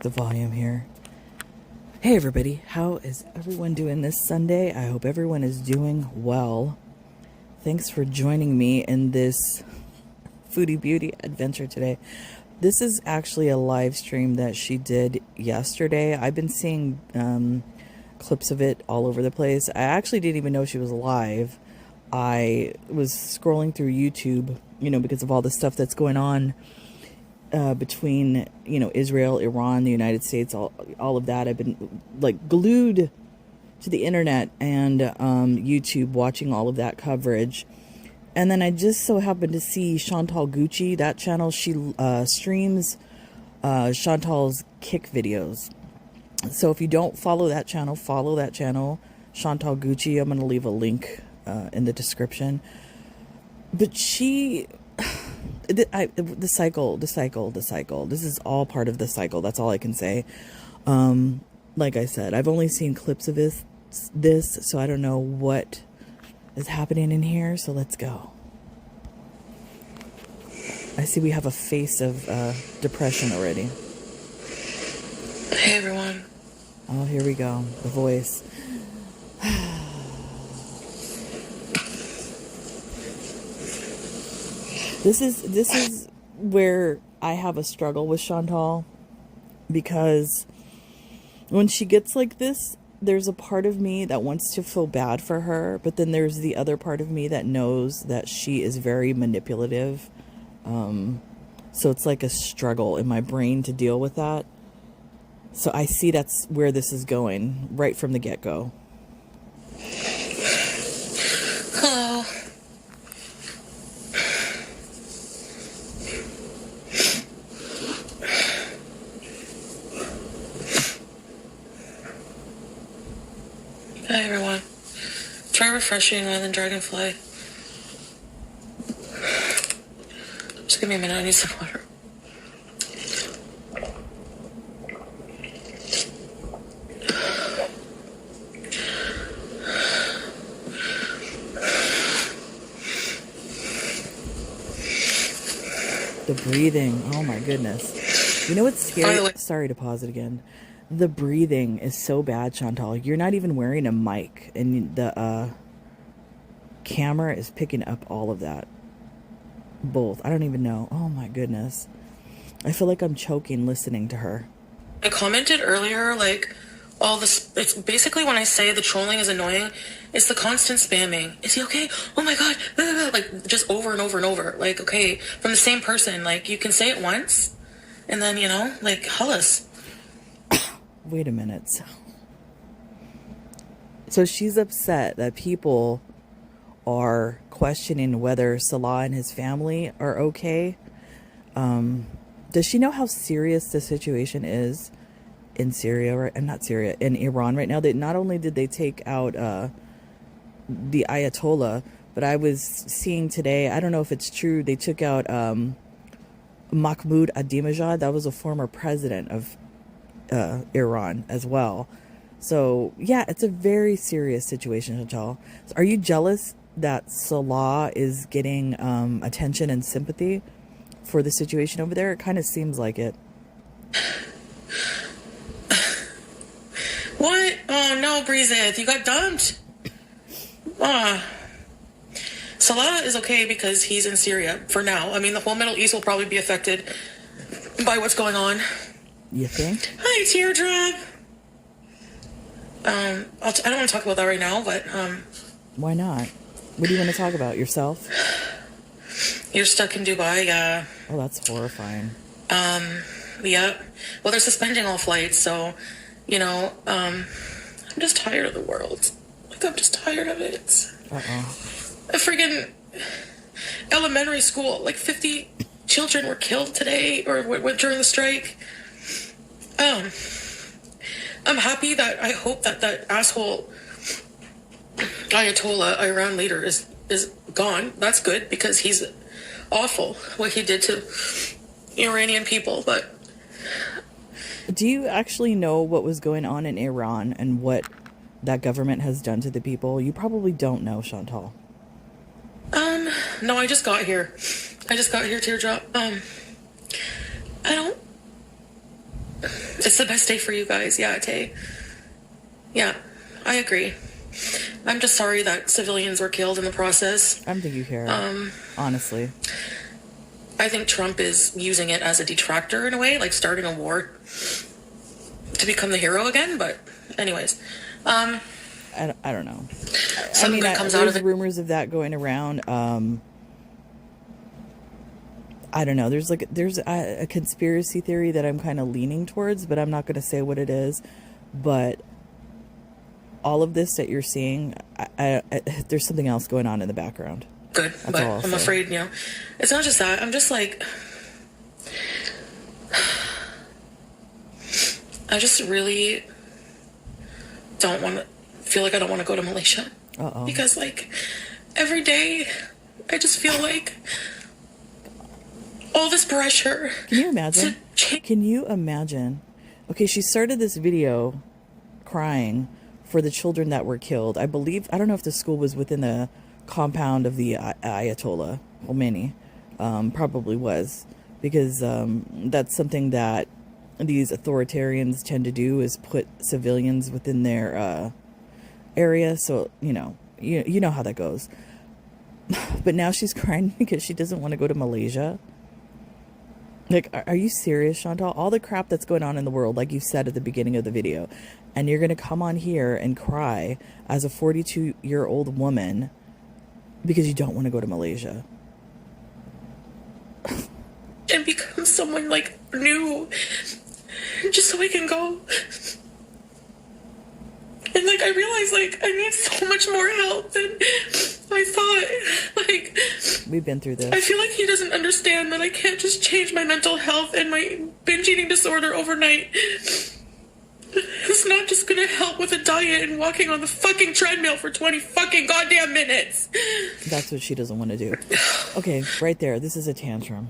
the volume here. Hey everybody, how is everyone doing this Sunday? I hope everyone is doing well. Thanks for joining me in this Foodie Beauty adventure today. This is actually a live stream that she did yesterday. I've been seeing clips of it all over the place. I actually didn't even know she was live. I was scrolling through YouTube, because of all the stuff that's going on between, Israel, Iran, the United States, all of that. I've been glued to the internet and YouTube watching all of that coverage. And then I just so happened to see Chantal Gucci, that channel. She streams Chantal's kick videos. So if you don't follow that channel, Chantal Gucci. I'm going to leave a link in the description. But she... the cycle. This is all part of the cycle. That's all I can say. Like I said, I've only seen clips of this, so I don't know what is happening in here. So let's go. I see we have a face of depression already. Hey everyone. Oh, here we go. The voice. This is where I have a struggle with Chantal, because when she gets like this, there's a part of me that wants to feel bad for her, but then there's the other part of me that knows that she is very manipulative. So it's like a struggle in my brain to deal with that. So I see that's where this is going right from the get-go. Hello. Hi everyone. Try refreshing rather than dragonfly. Just give me a minute, I need some water. The breathing, oh my goodness. You know what's scary? Sorry to pause it again. The breathing is so bad, Chantal. You're not even wearing a mic, and the camera is picking up all of that. Both. I don't even know. Oh my goodness. I feel like I'm choking listening to her. I commented earlier, all this, it's basically when I say the trolling is annoying, it's the constant spamming. Is he okay? Oh my god. Just over and over and over. Okay, from the same person. You can say it once, and then, Hullis. Wait a minute. So she's upset that people are questioning whether Salah and his family are okay. Does she know how serious the situation is in Syria, in Iran right now? That not only did they take out the Ayatollah, but I was seeing today, I don't know if it's true, they took out Mahmoud Ahmadinejad. That was a former president of Iran as well. So yeah, it's a very serious situation, Chantal. Are you jealous that Salah is getting attention and sympathy for the situation over there? It kind of seems like it. What? Oh no, Breezeth, you got dumped. Salah is okay because he's in Syria for now. I mean, the whole Middle East will probably be affected by what's going on. You think? Hi, Teardrop. I don't want to talk about that right now, but why not? What do you want to talk about? Yourself? You're stuck in Dubai, yeah. Oh, that's horrifying. Yeah. Well, they're suspending all flights, so, I'm just tired of the world. I'm just tired of it. A friggin' elementary school, 50 children were killed today, or during the strike. I'm happy that, I hope that asshole Ayatollah, Iran leader, is gone. That's good, because he's awful, what he did to Iranian people. But do you actually know what was going on in Iran and what that government has done to the people? You probably don't know, Chantal. No, I just got here. Teardrop. I don't It's the best day for you guys. Yeah, Tay. Yeah, I agree. I'm just sorry that civilians were killed in the process. I don't think you care. Honestly. I think Trump is using it as a detractor in a way, like starting a war to become the hero again. But anyways, I don't know. Something that comes out of there's rumors of that going around. I don't know. There's a conspiracy theory that I'm kind of leaning towards, but I'm not going to say what it is. But all of this that you're seeing, there's something else going on in the background. Good, That's but all I'm afraid, it's not just that. I'm just like, I just really don't want to feel like I don't want to go to Malaysia. Because like every day I just feel like all this pressure. Can you imagine? Can you imagine? Okay, she started this video crying for the children that were killed. I don't know if the school was within the compound of the Ayatollah Khomeini. Probably was, because that's something that these authoritarians tend to do, is put civilians within their area. So you know how that goes. But now she's crying because she doesn't want to go to Malaysia. Like, are you serious, Chantal? All the crap that's going on in the world, like you said at the beginning of the video, and you're going to come on here and cry as a 42-year-old woman because you don't want to go to Malaysia. And become someone like new, just so I can go. And like I realized, like, I need so much more help than I thought. Like, we've been through this. I feel like he doesn't understand that I can't just change my mental health and my binge eating disorder overnight. It's not just gonna help with a diet and walking on the fucking treadmill for 20 fucking goddamn minutes. That's what she doesn't want to do. Okay, right there. This is a tantrum.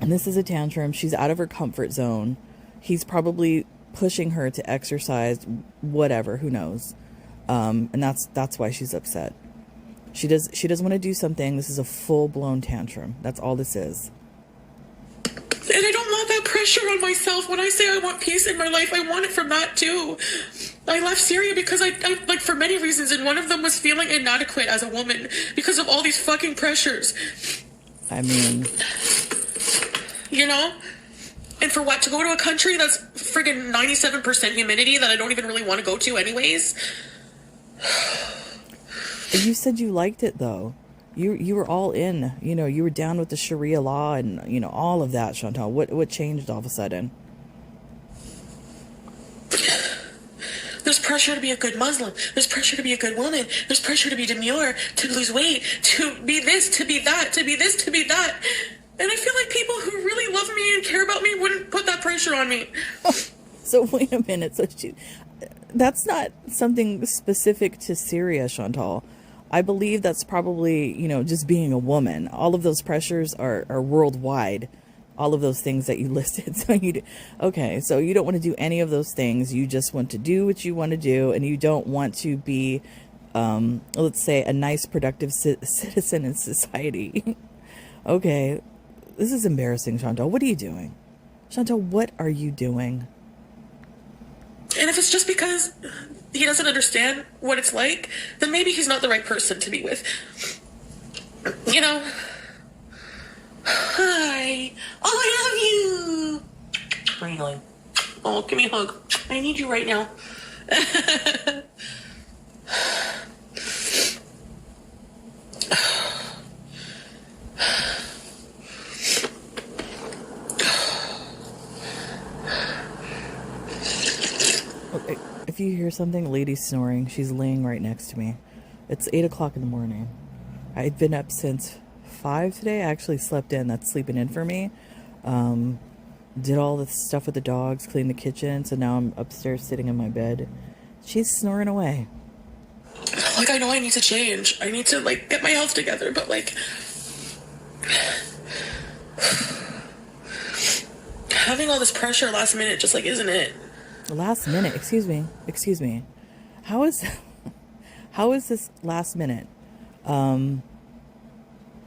And this is a tantrum. She's out of her comfort zone. He's probably pushing her to exercise, whatever, who knows. And that's why she's upset. She doesn't want to do something. This is a full-blown tantrum. That's all this is. And I don't want that pressure on myself. When I say I want peace in my life, I want it from that too. I left Syria because I like, for many reasons, and one of them was feeling inadequate as a woman because of all these fucking pressures. I mean, and for what? To go to a country that's friggin' 97% humidity that I don't even really want to go to anyways. You said you liked it though. You were all in. You were down with the Sharia law and all of that, Chantal. What changed all of a sudden? There's pressure to be a good Muslim. There's pressure to be a good woman. There's pressure to be demure, to lose weight, to be this, to be that, to be this, to be that. And I feel like people who really love me and care about me wouldn't put that pressure on me. So wait a minute. So that's not something specific to Syria, Chantal. I believe that's probably, just being a woman. All of those pressures are worldwide. All of those things that you listed. So so you don't want to do any of those things. You just want to do what you want to do, and you don't want to be, let's say, a nice, productive citizen in society. Okay, this is embarrassing, Chantal. What are you doing? Chantal, what are you doing? And if it's just because he doesn't understand what it's like, then maybe he's not the right person to be with. Hi. Oh, I love you. Where are you going? Oh, give me a hug. I need you right now. If you hear something, lady's snoring. She's laying right next to me. It's 8 o'clock in the morning. I'd been up since 5 today. I actually slept in. That's sleeping in for me. Did all the stuff with the dogs, cleaned the kitchen. So now I'm upstairs sitting in my bed. She's snoring away. Like, I know I need to change. I need to, get my health together. But, having all this pressure last minute just, isn't it? Last minute? Excuse me. How is this last minute?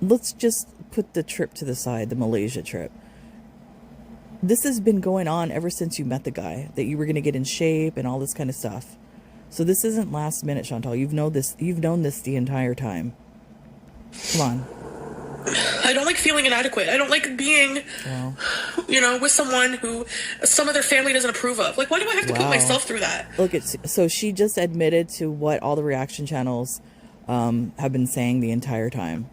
Let's just put the trip to the side, the Malaysia trip. This has been going on ever since you met the guy, that you were going to get in shape and all this kind of stuff. So this isn't last minute, Chantal. You've known this the entire time. Come on. I don't like feeling inadequate. I don't like being, with someone who some of their family doesn't approve of. Like, why do I have to put myself through that? Look, so she just admitted to what all the reaction channels have been saying the entire time.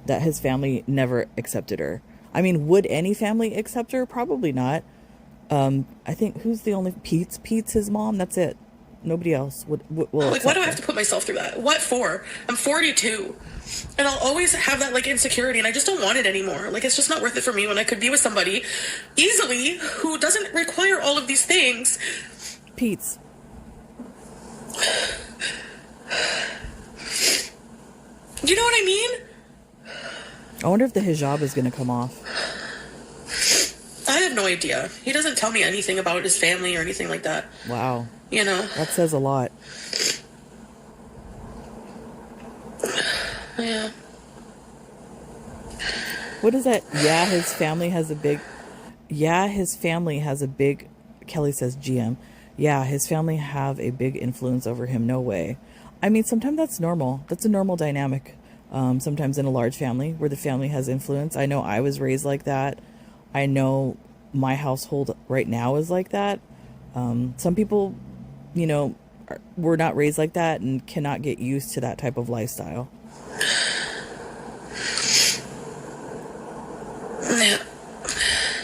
That his family never accepted her. I mean, would any family accept her? Probably not. I think, who's the only... Pete's his mom. That's it. Nobody else will like, why do I have to put myself through that? What for? I'm 42. And I'll always have that, like, insecurity, and I just don't want it anymore. Like, it's just not worth it for me when I could be with somebody easily who doesn't require all of these things. Pete's. You know what I mean? I wonder if the hijab is going to come off. I have no idea. He doesn't tell me anything about his family or anything like that. Wow. You know? That says a lot. Yeah. What is that? Yeah, his family has a big... Kelly says GM. Yeah, his family have a big influence over him. No way. I mean, sometimes that's normal. That's a normal dynamic. Sometimes in a large family where the family has influence. I know I was raised like that. I know my household right now is like that. Some people, were not raised like that and cannot get used to that type of lifestyle. Yeah.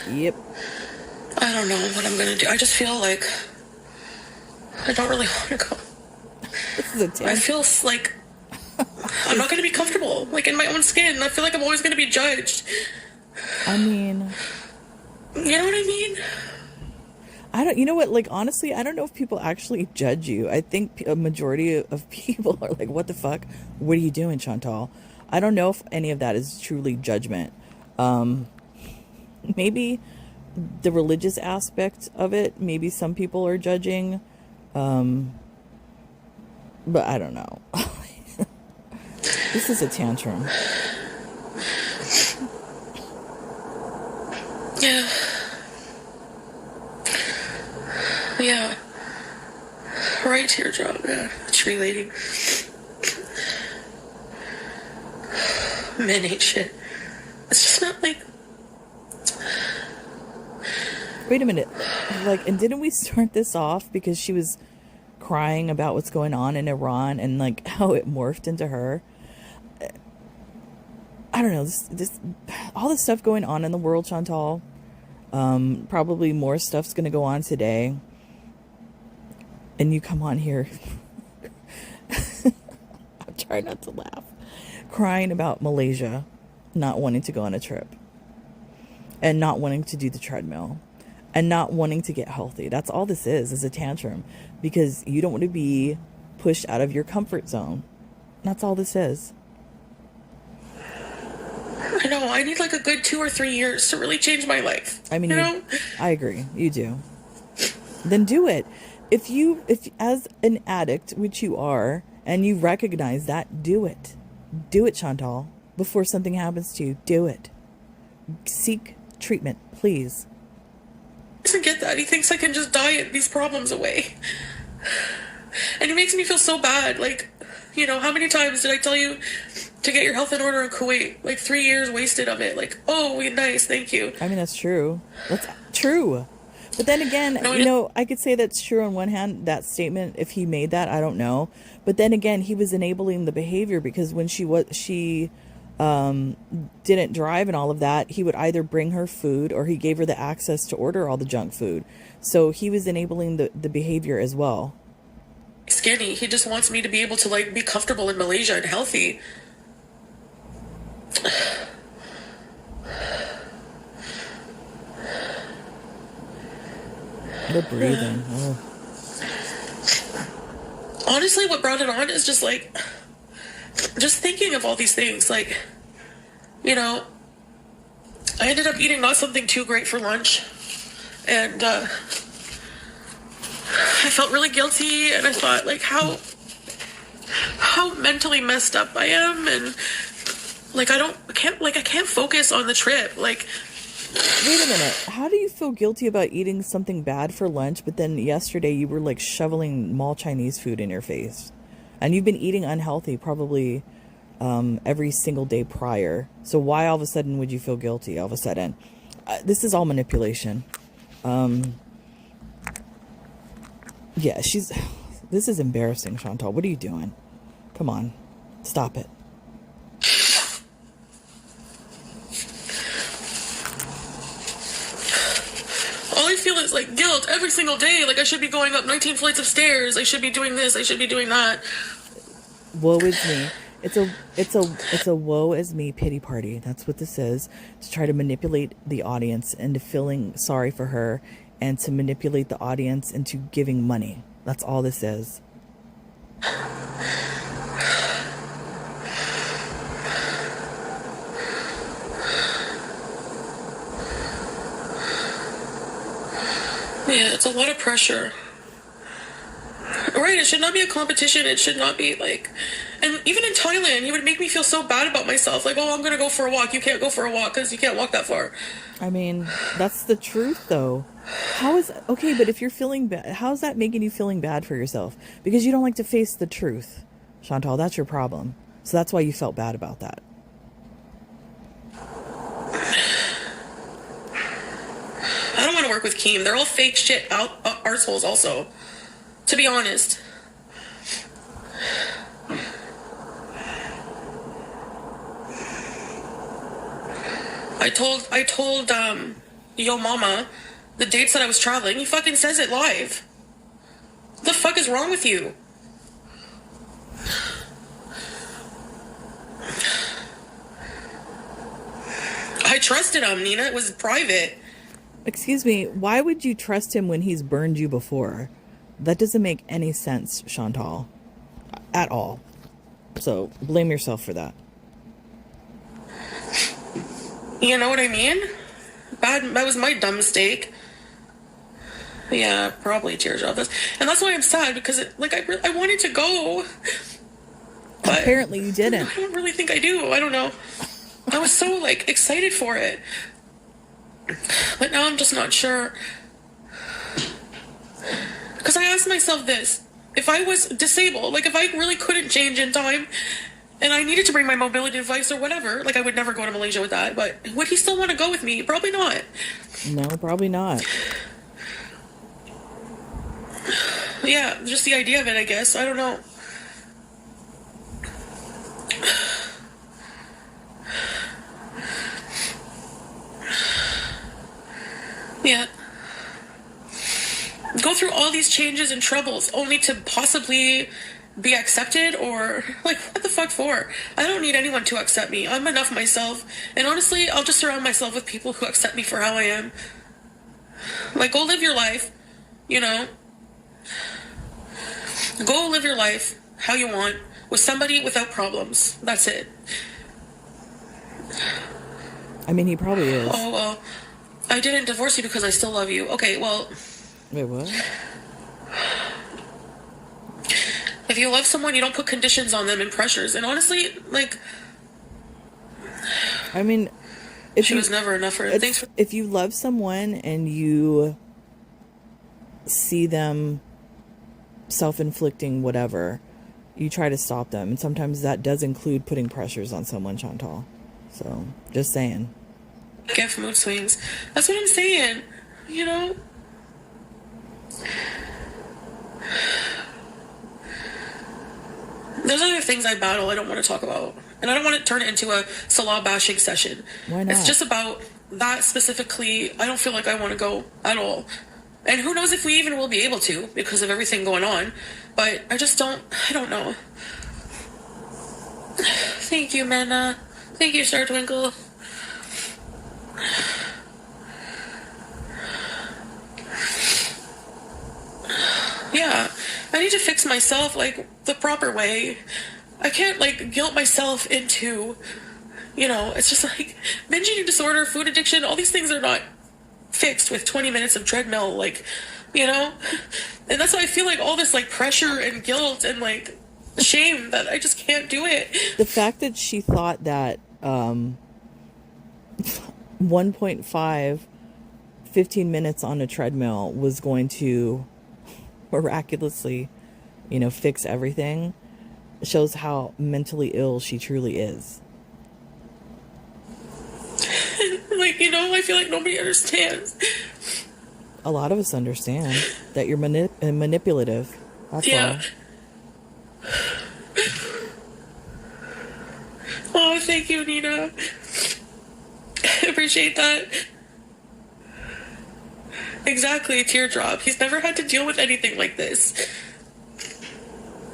Yep. I don't know what I'm gonna do. I just feel like I don't really want to go. This is a tangent. I feel like I'm not gonna be comfortable, like, in my own skin. I feel like I'm always gonna be judged. I mean... You know what I mean? You know what, like, honestly, I don't know if people actually judge you. I think a majority of people are like, what the fuck? What are you doing, Chantal? I don't know if any of that is truly judgment. Maybe the religious aspect of it, maybe some people are judging. But I don't know. This is a tantrum. Yeah. Yeah. Right, teardrop. Yeah. Tree lady. Men ain't shit. It's just not like... Wait a minute. Like, and didn't we start this off because she was crying about what's going on in Iran and, like, how it morphed into her? I don't know. This all this stuff going on in the world, Chantal. Probably more stuff's going to go on today. And you come on here. I'm trying not to laugh. Crying about Malaysia, not wanting to go on a trip. And not wanting to do the treadmill. And not wanting to get healthy. That's all this is a tantrum. Because you don't want to be pushed out of your comfort zone. That's all this is. I know, I need like a good 2 or 3 years to really change my life. I mean, I agree. You do. Then do it. If as an addict, which you are, and you recognize that, do it. Do it, Chantal. Before something happens to you, do it. Seek treatment, please. He doesn't get that. He thinks I can just diet these problems away. And it makes me feel so bad. Like, how many times did I tell you to get your health in order in Kuwait? Like 3 years wasted of it. Like, oh, nice, thank you. I mean, that's true. That's true. But then again, I could say that's true on one hand, that statement, if he made that, I don't know. But then again, he was enabling the behavior because when she didn't drive and all of that, he would either bring her food or he gave her the access to order all the junk food. So he was enabling the behavior as well. Skinny. He just wants me to be able to, like, be comfortable in Malaysia and healthy. The breathing. Oh. Honestly, what brought it on is just thinking of all these things. Like, I ended up eating not something too great for lunch. And I felt really guilty. And I thought, like, how mentally messed up I am. And, like, I can't focus on the trip. Like, Wait a minute. How do you feel guilty about eating something bad for lunch, but then yesterday you were like shoveling mall Chinese food in your face? And you've been eating unhealthy probably every single day prior. So why all of a sudden would you feel guilty all of a sudden? This is all manipulation. Yeah, this is embarrassing, Chantal. What are you doing? Come on. Stop it. All I feel is like guilt every single day. Like I should be going up 19 flights of stairs. I should be doing this. I should be doing that. Woe is me. It's a woe is me pity party. That's what this is. To try to manipulate the audience into feeling sorry for her and to manipulate the audience into giving money. That's all this is. Yeah, it's a lot of pressure. Right, it should not be a competition. It should not be like... And even in Thailand, he would make me feel so bad about myself. Like, oh, I'm going to go for a walk. You can't go for a walk because you can't walk that far. I mean, that's the truth, though. Okay, but if you're feeling bad, how's that making you feeling bad for yourself? Because you don't like to face the truth, Chantal. That's your problem. So that's why you felt bad about that. I don't want to work with Keem. They're all fake shit arseholes also. To be honest. I told Yo Mama the dates that I was traveling. He fucking says it live. What the fuck is wrong with you? I trusted him, Nina. It was private. Excuse me, why would you trust him when he's burned you before? That doesn't make any sense, Chantal. At all. So, blame yourself for that. You know what I mean? That was my dumb mistake. Yeah, probably teardrop this. And that's why I'm sad, because I wanted to go. But apparently you didn't. I don't really think I do. I don't know. I was so, excited for it. But now I'm just not sure. Because I asked myself this. If I was disabled, if I really couldn't change in time, and I needed to bring my mobility device or whatever, I would never go to Malaysia with that, but would he still want to go with me? Probably not. No, probably not. Yeah, just the idea of it, I guess. I don't know. Yeah. Go through all these changes and troubles only to possibly be accepted, or what the fuck for? I don't need anyone to accept me. I'm enough myself. And honestly, I'll just surround myself with people who accept me for how I am. Go live your life, Go live your life how you want with somebody without problems. That's it. I mean, he probably is. Oh, well, I didn't divorce you because I still love you. Okay, well... Wait, what? If you love someone, you don't put conditions on them and pressures. And honestly, I mean... She was never enough for it. If you love someone and you see them self-inflicting whatever, you try to stop them. And sometimes that does include putting pressures on someone, Chantal. So, just saying. Get mood swings. That's what I'm saying. There's other things I battle I don't want to talk about. And I don't want to turn it into a Salah bashing session. Why not? It's just about that specifically. I don't feel like I want to go at all. And who knows if we even will be able to because of everything going on. But I don't know. Thank you, Manna. Thank you, Star Twinkle. Yeah, I need to fix myself, the proper way. I can't, guilt myself into, it's just, binge eating disorder, food addiction, all these things are not fixed with 20 minutes of treadmill, And that's why I feel all this, pressure and guilt and, shame that I just can't do it. The fact that she thought that, 1.5, 15 minutes on a treadmill was going to miraculously, fix everything, shows how mentally ill she truly is. Like, I feel like nobody understands. A lot of us understand that you're manipulative. That's Yeah. all. Oh, thank you, Nina. I appreciate that. Exactly, teardrop. He's never had to deal with anything like this.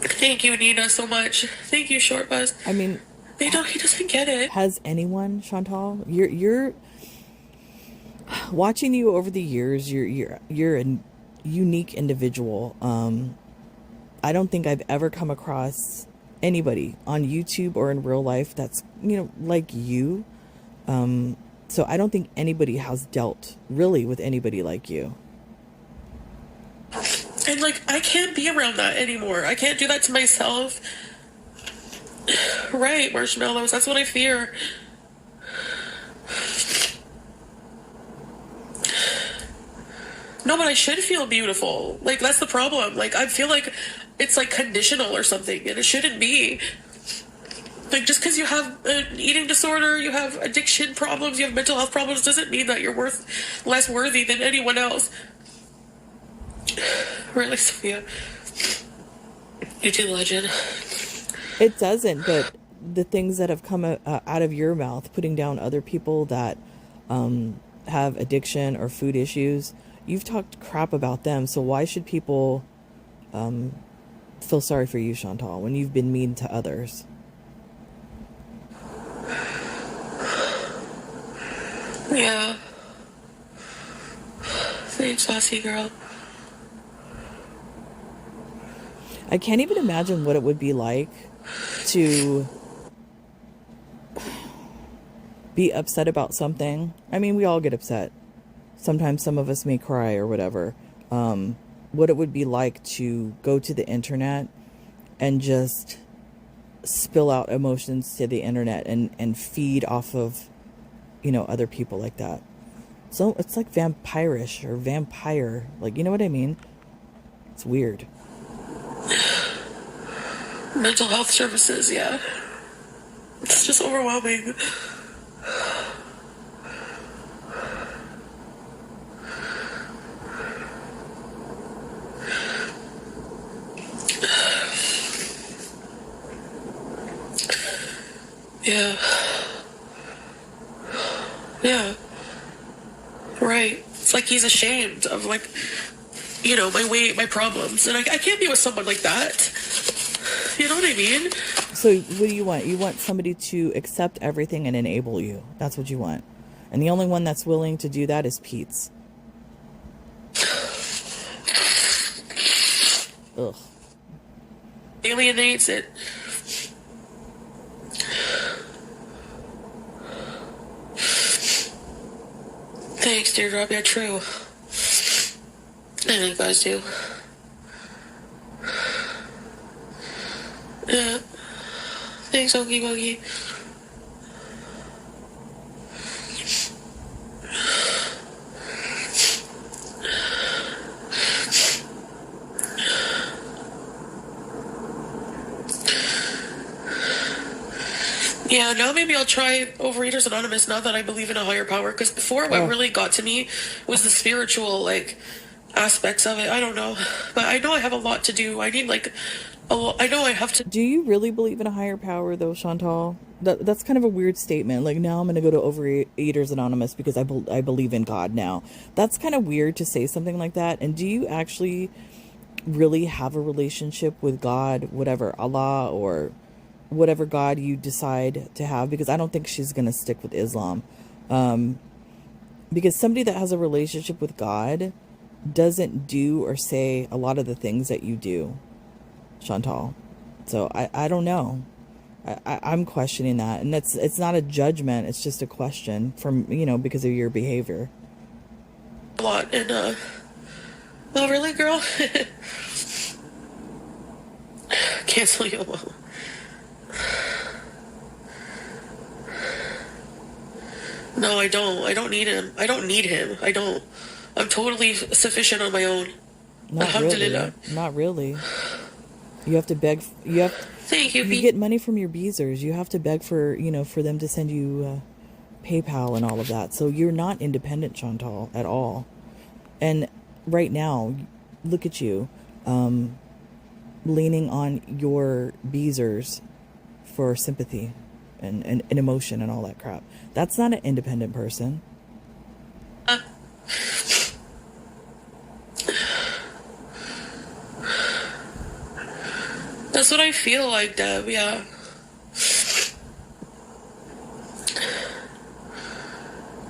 Thank you, Nina, so much. Thank you, Short Buzz. I mean, he doesn't get it. Has anyone, Chantal? You're watching you over the years. You're a unique individual. I don't think I've ever come across anybody on YouTube or in real life that's like you. So I don't think anybody has dealt really with anybody like you. And like, I can't be around that anymore. I can't do that to myself. Right, marshmallows. That's what I fear. No, but I should feel beautiful. Like, that's the problem. Like, I feel like it's like conditional or something, and it shouldn't be. Like, just because you have an eating disorder, you have addiction problems, you have mental health problems, doesn't mean that you're less worthy than anyone else. Really, Sophia? You too, legend. It doesn't, but the things that have come out of your mouth, putting down other people that have addiction or food issues, you've talked crap about them. So why should people feel sorry for you, Chantal, when you've been mean to others? Yeah. Thanks, saucy girl. I can't even imagine what it would be like to be upset about something. I mean, we all get upset. Sometimes some of us may cry or whatever. What it would be like to go to the internet and just spill out emotions to the internet and feed off of, other people like that. So it's like vampirish or vampire. Like, you know what I mean? It's weird. Mental health services, yeah. It's just overwhelming. Yeah. Yeah. Right. It's like he's ashamed of, like, my weight, my problems. And I can't be with someone like that. You know what I mean? So what do you want? You want somebody to accept everything and enable you. That's what you want. And the only one that's willing to do that is Pete's. Ugh. Alienates it. Thanks, Teardrop. Yeah, true. I think guys do. Yeah. Thanks, Okie Bogie. Yeah, now maybe I'll try Overeaters Anonymous now that I believe in a higher power. Because before, what really got to me was the spiritual, aspects of it. I don't know. But I know I have a lot to do. I need, I know I have to. Do you really believe in a higher power, though, Chantal? That's kind of a weird statement. Like, now I'm going to go to Overeaters Anonymous because I believe in God now. That's kind of weird to say something like that. And do you actually really have a relationship with God, whatever, Allah or whatever God you decide to have? Because I don't think she's going to stick with Islam. Because somebody that has a relationship with God doesn't do or say a lot of the things that you do, Chantal. So I don't know. I'm questioning that. And it's not a judgment. It's just a question from, because of your behavior. A lot. And, oh, really, girl? Cancel you alone. No, I don't. I don't need him. I don't need him. I don't. I'm totally sufficient on my own. Not really. Not really. You have to beg. Thank you, You get money from your beezers. You have to beg for, for them to send you PayPal and all of that. So you're not independent, Chantal, at all. And right now, look at you, leaning on your beezers for sympathy and emotion and all that crap. That's not an independent person. That's what I feel like, Deb, yeah.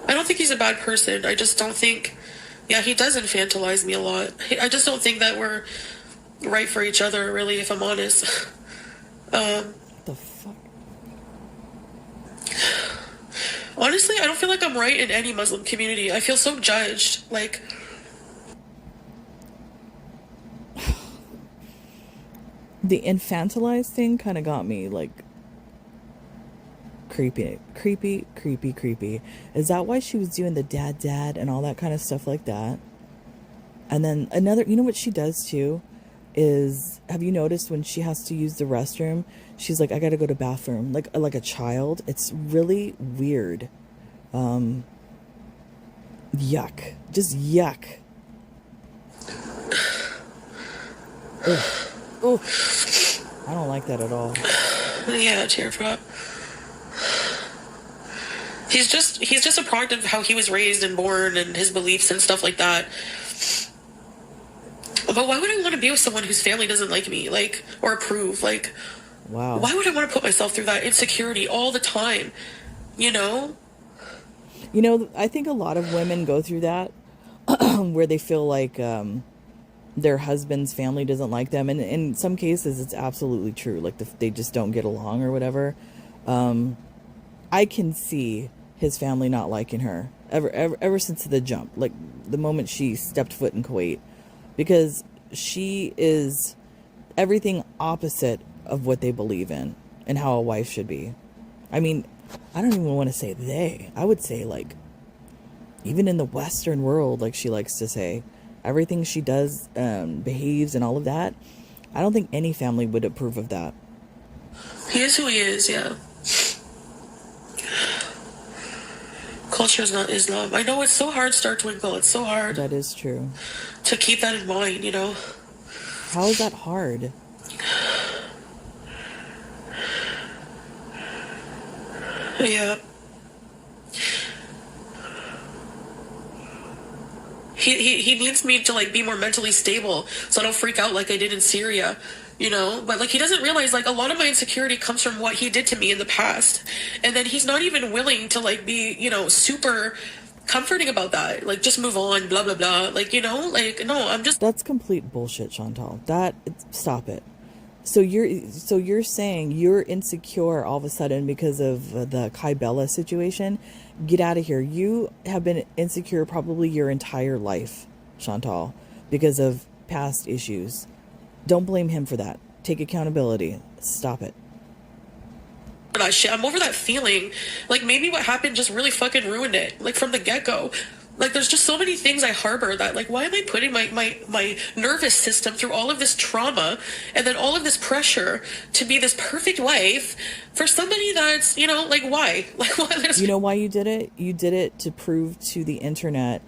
I don't think he's a bad person. I just don't think, yeah, he does infantilize me a lot. I just don't think that we're right for each other, really, if I'm honest. What the fuck? Honestly, I don't feel like I'm right in any Muslim community. I feel so judged. Like, the infantilized thing kind of got me, like, creepy. Is that why she was doing the dad and all that kind of stuff like that? And then another, you know what she does too is, have you noticed when she has to use the restroom, she's like, I gotta go to bathroom, like a child. It's really weird. Yuck. Just yuck. Ugh. Oh, I don't like that at all. yeah, teardrop. He's just a product of how he was raised and born and his beliefs and stuff like that. But why would I want to be with someone whose family doesn't like me, like, or approve? Like, wow. Why would I want to put myself through that insecurity all the time? You know? I think a lot of women go through that where they feel like their husband's family doesn't like them. And in some cases, it's absolutely true. Like, they just don't get along or whatever. I can see his family not liking her ever since the jump, like the moment she stepped foot in Kuwait, because she is everything opposite of what they believe in and how a wife should be. I mean, I don't even want to say they. I would say, like, even in the Western world, like she likes to say, everything she does, behaves and all of that, I don't think any family would approve of that. He is who he is, yeah. Culture is not Islam. I know it's so hard, Star Twinkle. It's so hard. That is true. To keep that in mind, How is that hard? Yeah. He needs me to, like, be more mentally stable so I don't freak out like I did in Syria, But, like, he doesn't realize, like, a lot of my insecurity comes from what he did to me in the past. And then he's not even willing to, like, be, super comforting about that. Like, just move on, blah, blah, blah. Like, like, no, I'm just... That's complete bullshit, Chantal. Stop it. So you're saying you're insecure all of a sudden because of the Kai Bella situation? Get out of here. You have been insecure probably your entire life, Chantal, because of past issues. Don't blame him for that. Take accountability. Stop it. That shit. I'm over that feeling. Like, maybe what happened just really fucking ruined it. Like, from the get-go. Like, there's just so many things I harbor that, like, why am I putting my nervous system through all of this trauma and then all of this pressure to be this perfect wife for somebody that's, like, why? Like, why? You know why you did it? You did it to prove to the internet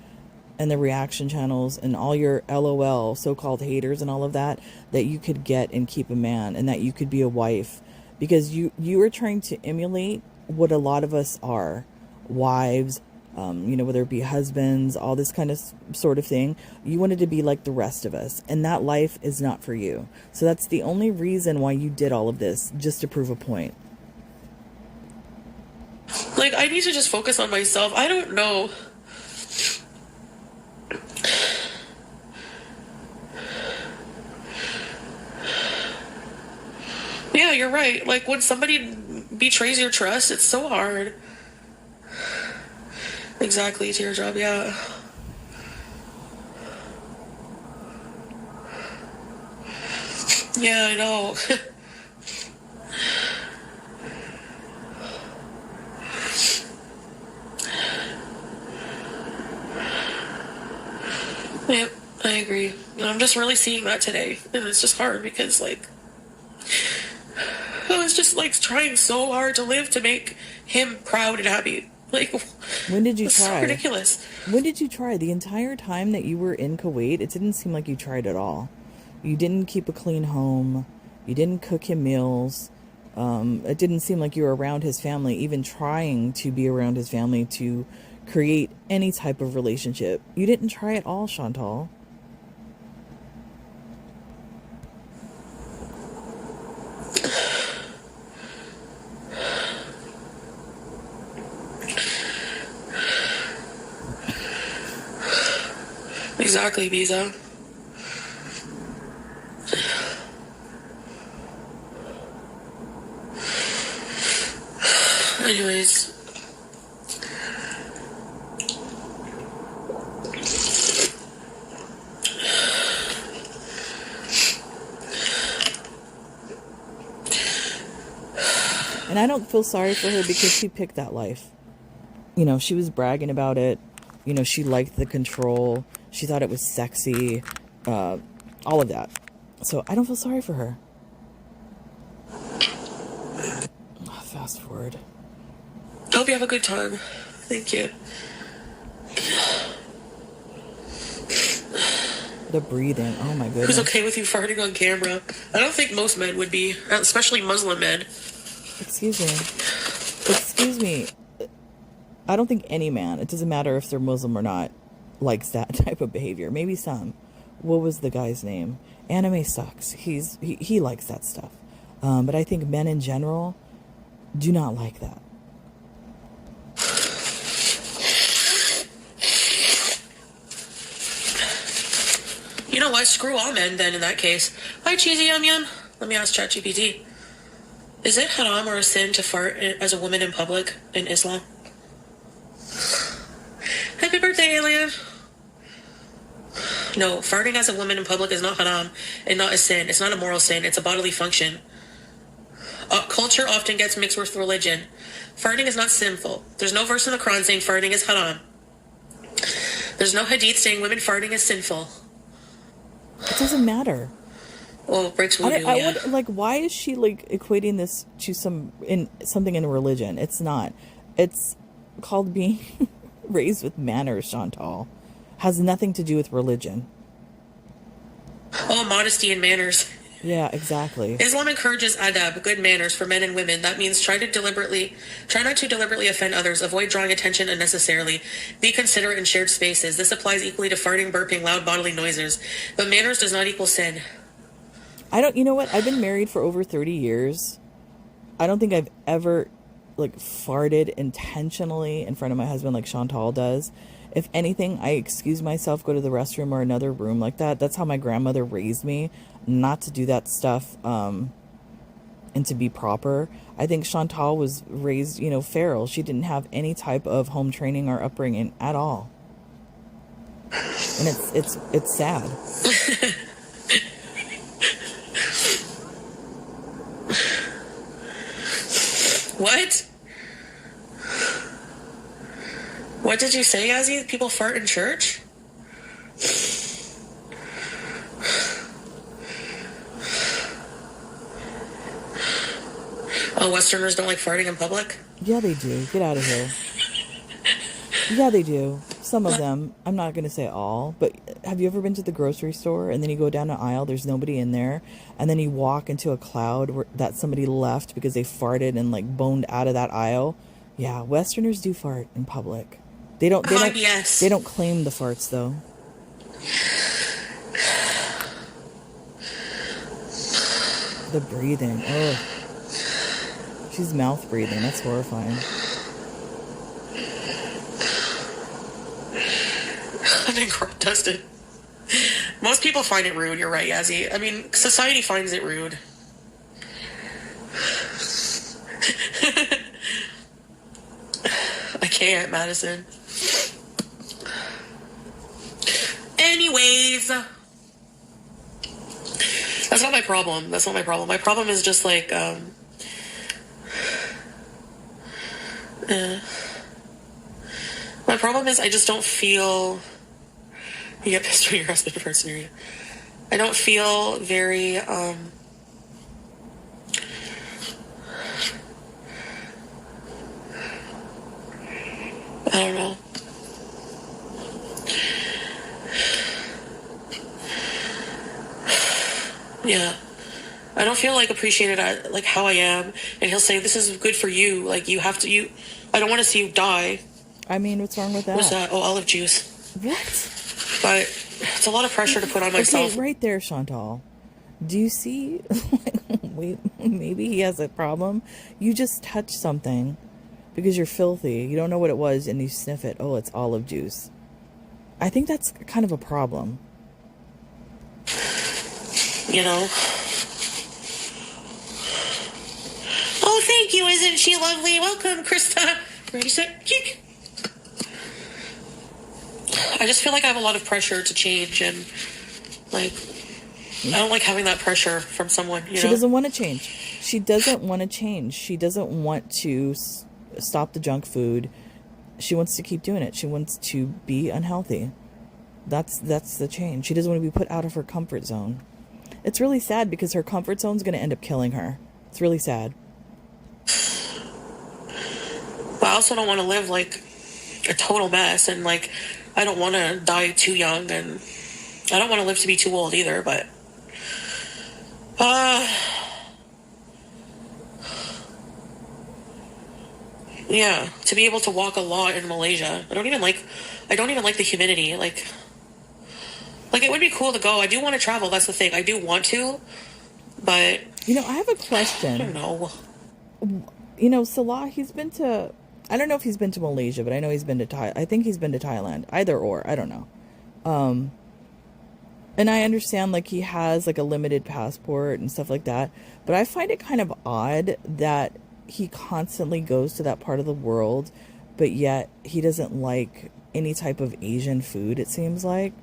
and the reaction channels and all your LOL so-called haters and all of that you could get and keep a man and that you could be a wife, because you were trying to emulate what a lot of us are, wives, whether it be husbands, all this kind of sort of thing. You wanted to be like the rest of us, and that life is not for you. So that's the only reason why you did all of this, just to prove a point. Like, I need to just focus on myself. I don't know. Yeah, you're right. Like, when somebody betrays your trust, it's so hard. Exactly, teardrop, yeah. Yeah, I know. I agree. And I'm just really seeing that today. And it's just hard because, like, I was just, like, trying so hard to live to make him proud and happy. Like, when did you it's try? so ridiculous. When did you try? The entire time that you were in Kuwait, it didn't seem like you tried at all. You didn't keep a clean home. You didn't cook him meals. It didn't seem like you were around his family, even trying to be around his family to create any type of relationship. You didn't try at all, Chantal. Exactly, Visa. Anyways. And I don't feel sorry for her because she picked that life. You know, she was bragging about it. You know, she liked the control. She thought it was sexy. All of that. So I don't feel sorry for her. Fast forward. Hope you have a good time. Thank you. The breathing. Oh my goodness. Who's okay with you farting on camera? I don't think most men would be, especially Muslim men. Excuse me. Excuse me. I don't think any man, it doesn't matter if they're Muslim or not, likes that type of behavior. Maybe some. What was the guy's name? Anime sucks. He likes that stuff. But I think men in general do not like that. You know what? Screw all men then in that case. Hi, Cheesy Yum Yum. Let me ask ChatGPT. Is it haram or a sin to fart as a woman in public in Islam? Happy birthday, alien. No, farting as a woman in public is not haram and not a sin. It's not a moral sin. It's a bodily function. Culture often gets mixed with religion. Farting is not sinful. There's no verse in the Quran saying farting is haram. There's no hadith saying women farting is sinful. It doesn't matter. Well, breaks wudu, I yeah. would, like, why is she like equating this to something in religion? It's not. It's called being raised with manners, Chantal. Has nothing to do with religion. Oh, modesty and manners. Yeah, exactly. Islam encourages adab, good manners for men and women. That means try not to deliberately offend others, avoid drawing attention unnecessarily, be considerate in shared spaces. This applies equally to farting, burping, loud bodily noises. But manners does not equal sin. You know what? I've been married for over 30 years. I don't think I've ever like farted intentionally in front of my husband like Chantal does. If anything, I excuse myself, go to the restroom or another room like that. That's how my grandmother raised me, not to do that stuff and to be proper. I think Chantal was raised, feral. She didn't have any type of home training or upbringing at all. And it's sad. What? What did you say, Yazzie? People fart in church? Oh, Westerners don't like farting in public? Yeah, they do. Get out of here. Yeah, they do. Some of them. I'm not going to say all, but have you ever been to the grocery store and then you go down an aisle, there's nobody in there, and then you walk into a cloud that somebody left because they farted and like boned out of that aisle? Yeah, Westerners do fart in public. They don't Yes. They don't claim the farts though. The breathing. Oh. She's mouth breathing. That's horrifying. I've been tested. Most people find it rude. You're right, Yazzie. I mean, society finds it rude. I can't, Madison. Anyways, that's not my problem. My problem is just like, my problem is I just don't feel You get pissed when your husband farts near you. I don't feel very, I don't know. Yeah. I don't feel like appreciated at like how I am. And he'll say, this is good for you. Like you have to, I don't want to see you die. I mean, what's wrong with that? What's that? Oh, olive juice. What? But it's a lot of pressure to put on myself. Okay, right there, Chantal. Do you see? Wait, maybe he has a problem. You just touch something because you're filthy. You don't know what it was and you sniff it. Oh, it's olive juice. I think that's kind of a problem. You know? Oh, thank you. Isn't she lovely? Welcome, Krista. Ready, set, kick. I just feel like I have a lot of pressure to change, and like I don't like having that pressure from someone. You know? She doesn't want to change. She doesn't want to change. She doesn't want to stop the junk food. She wants to keep doing it. She wants to be unhealthy. That's the change. She doesn't want to be put out of her comfort zone. It's really sad because her comfort zone is going to end up killing her. It's really sad. But I also don't want to live like a total mess, and like I don't want to die too young, and I don't want to live to be too old either. But yeah, to be able to walk a lot in Malaysia. I don't even like the humidity. Like it would be cool to go. I do want to travel. That's the thing. I do want to, but you know, I have a question. I don't know. You know, Salah, he's been to, I don't know if he's been to Malaysia, but I know he's been to I think he's been to Thailand. Either or, I don't know. And I understand like he has like a limited passport and stuff like that, but I find it kind of odd that he constantly goes to that part of the world, but yet he doesn't like any type of Asian food, it seems like.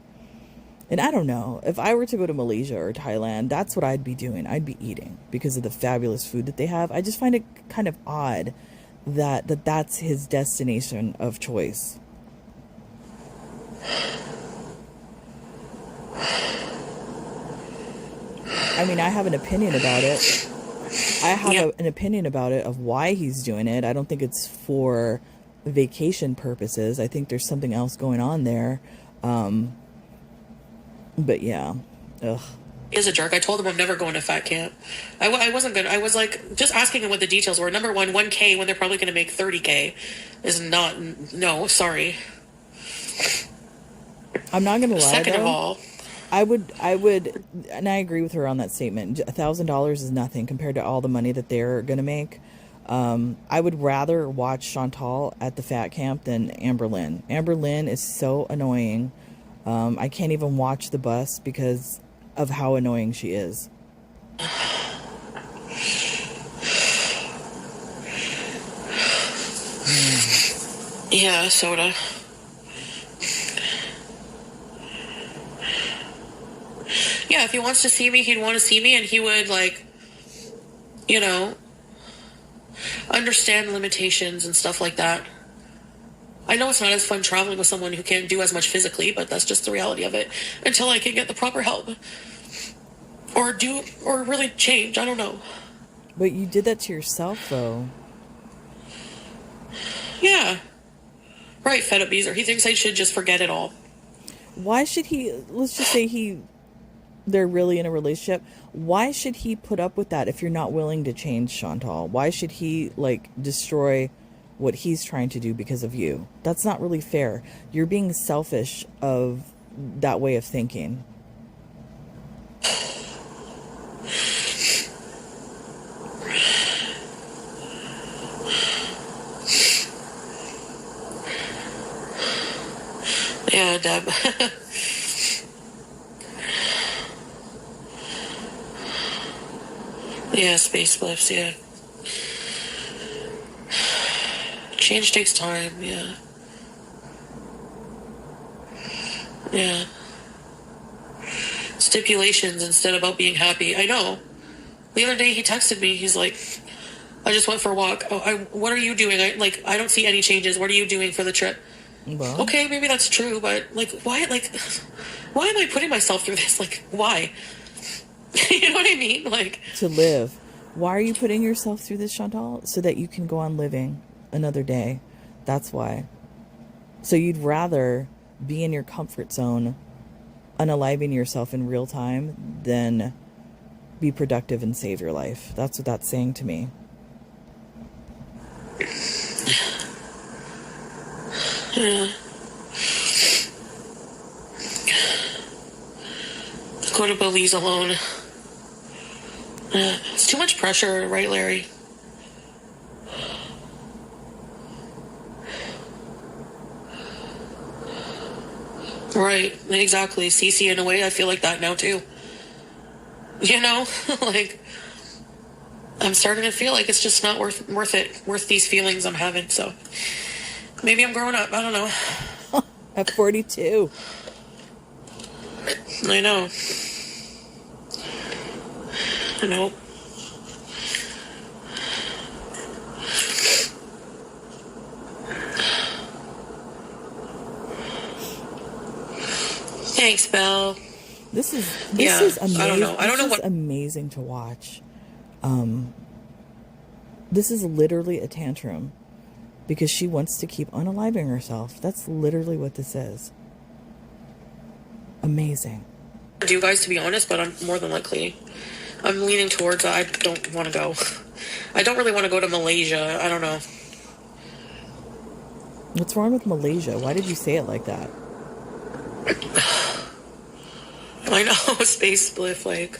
And I don't know, if I were to go to Malaysia or Thailand, that's what I'd be doing. I'd be eating because of the fabulous food that they have. I just find it kind of odd that that's his destination of choice. I mean, I have an opinion about it. I have an opinion about it of why he's doing it. I don't think it's for vacation purposes. I think there's something else going on there. But yeah, ugh. He is a jerk. I told him I'm never going to fat camp. I wasn't good. I was like just asking him what the details were. Number one, 1K when they're probably going to make 30K is not. No, sorry. I'm not going to lie. Second though, of all, I would, and I agree with her on that statement. $1,000 is nothing compared to all the money that they're going to make. I would rather watch Chantal at the fat camp than Amber Lynn. Amber Lynn is so annoying. I can't even watch the bus because of how annoying she is. Yeah, soda. Yeah, if he wants to see me, he'd want to see me, and he would, like, you know, understand limitations and stuff like that. I know it's not as fun traveling with someone who can't do as much physically, but that's just the reality of it. Until I can get the proper help. Or really change. I don't know. But you did that to yourself, though. Yeah. Right, fed up Beezer. He thinks I should just forget it all. Why should he, let's just say they're really in a relationship. Why should he put up with that if you're not willing to change, Chantal? Why should he, like, destroy what he's trying to do because of you? That's not really fair. You're being selfish of that way of thinking. Yeah, Deb. Yeah, space blips, yeah. Change takes time, yeah. Yeah. Stipulations instead about being happy. I know. The other day he texted me, he's like, I just went for a walk. Oh, what are you doing? I don't see any changes. What are you doing for the trip? Well, Okay, maybe that's true, but like, why am I putting myself through this? Like, why? You know what I mean? Like, to live. Why are you putting yourself through this, Chantal? So that you can go on living another day. That's why. So you'd rather be in your comfort zone, unaliving yourself in real time, than be productive and save your life. That's what that's saying to me. yeah. Go to Belize alone. It's too much pressure, right, Larry? Right, exactly. Cece, in a way, I feel like that now, too. You know? Like, I'm starting to feel like it's just not worth it, worth these feelings I'm having, so... Maybe I'm growing up, I don't know. At 42. I know. I know. Thanks, Belle. This is amazing. I don't know. I don't know This is what. amazing to watch. This is literally a tantrum because she wants to keep unaliving herself. That's literally what this is. Amazing. Do you guys, to be honest, but I'm more than likely. I'm leaning towards I don't want to go. I don't really want to go to Malaysia. I don't know. What's wrong with Malaysia? Why did you say it like that? I know, space spliff, like.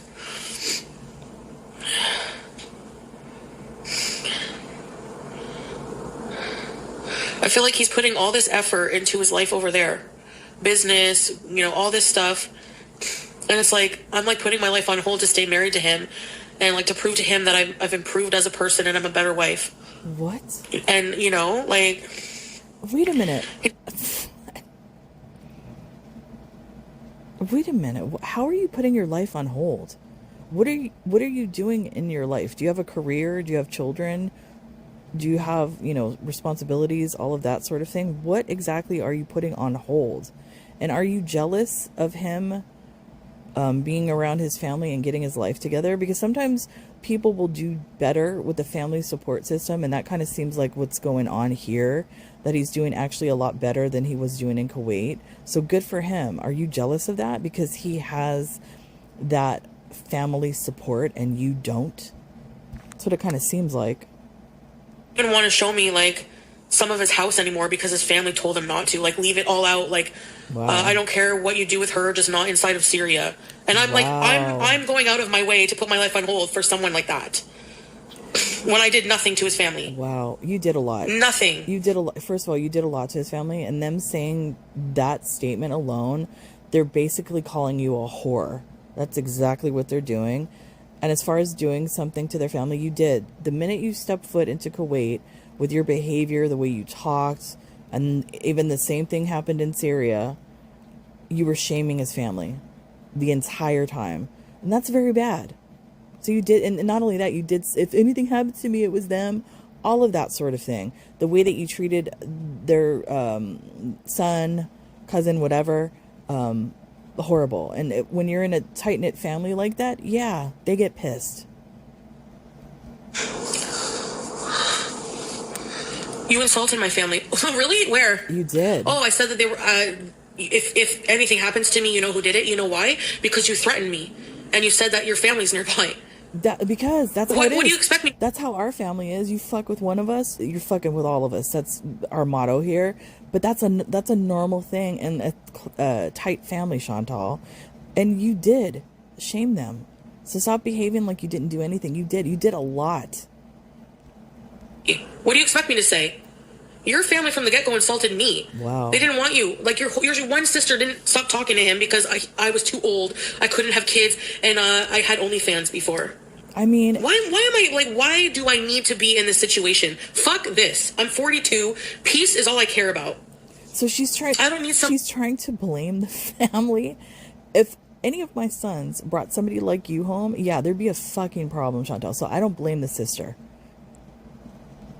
I feel like he's putting all this effort into his life over there. Business, all this stuff. And it's like, I'm like putting my life on hold to stay married to him and like to prove to him that I've improved as a person and I'm a better wife. What? And, like... Wait a minute. Wait a minute. How are you putting your life on hold? What are you doing in your life? Do you have a career? Do you have children? Do you have, responsibilities, all of that sort of thing? What exactly are you putting on hold? And are you jealous of him being around his family and getting his life together? Because sometimes people will do better with the family support system, and that kind of seems like what's going on here, that he's doing actually a lot better than he was doing in Kuwait. So good for him. Are you jealous of that because he has that family support and you don't? That's what it kind of seems like. He didn't want to show me like some of his house anymore because his family told him not to, like, leave it all out, like, wow. I don't care what you do with her, just not inside of Syria. And I'm like, Wow. I'm going out of my way to put my life on hold for someone like that when I did nothing to his family. Wow, you did a lot. Nothing. You did a lot. First of all, you did a lot to his family, and them saying that statement alone, they're basically calling you a whore. That's exactly what they're doing. And as far as doing something to their family, you did. The minute you stepped foot into Kuwait, with your behavior, the way you talked, and even the same thing happened in Syria, you were shaming his family the entire time. And that's very bad. So you did, and not only that, you did, if anything happened to me, it was them, all of that sort of thing. The way that you treated their son, cousin, whatever, horrible. And when you're in a tight-knit family like that, yeah, they get pissed. You insulted my family. Really? Where? You did. Oh, I said that they were, if anything happens to me, you know who did it? You know why? Because you threatened me. And you said that your family's nearby. Because that's how it is. What do you expect me? That's how our family is. You fuck with one of us, you're fucking with all of us. That's our motto here. But that's a normal thing in a tight family, Chantal. And you did shame them. So stop behaving like you didn't do anything. You did a lot. What do you expect me to say? Your family from the get-go insulted me. Wow. They didn't want you. Like, your one sister didn't stop talking to him because I was too old. I couldn't have kids, and I had OnlyFans before. I mean... Why do I need to be in this situation? Fuck this. I'm 42. Peace is all I care about. So she's trying... She's trying to blame the family. If any of my sons brought somebody like you home, yeah, there'd be a fucking problem, Chantal. So I don't blame the sister.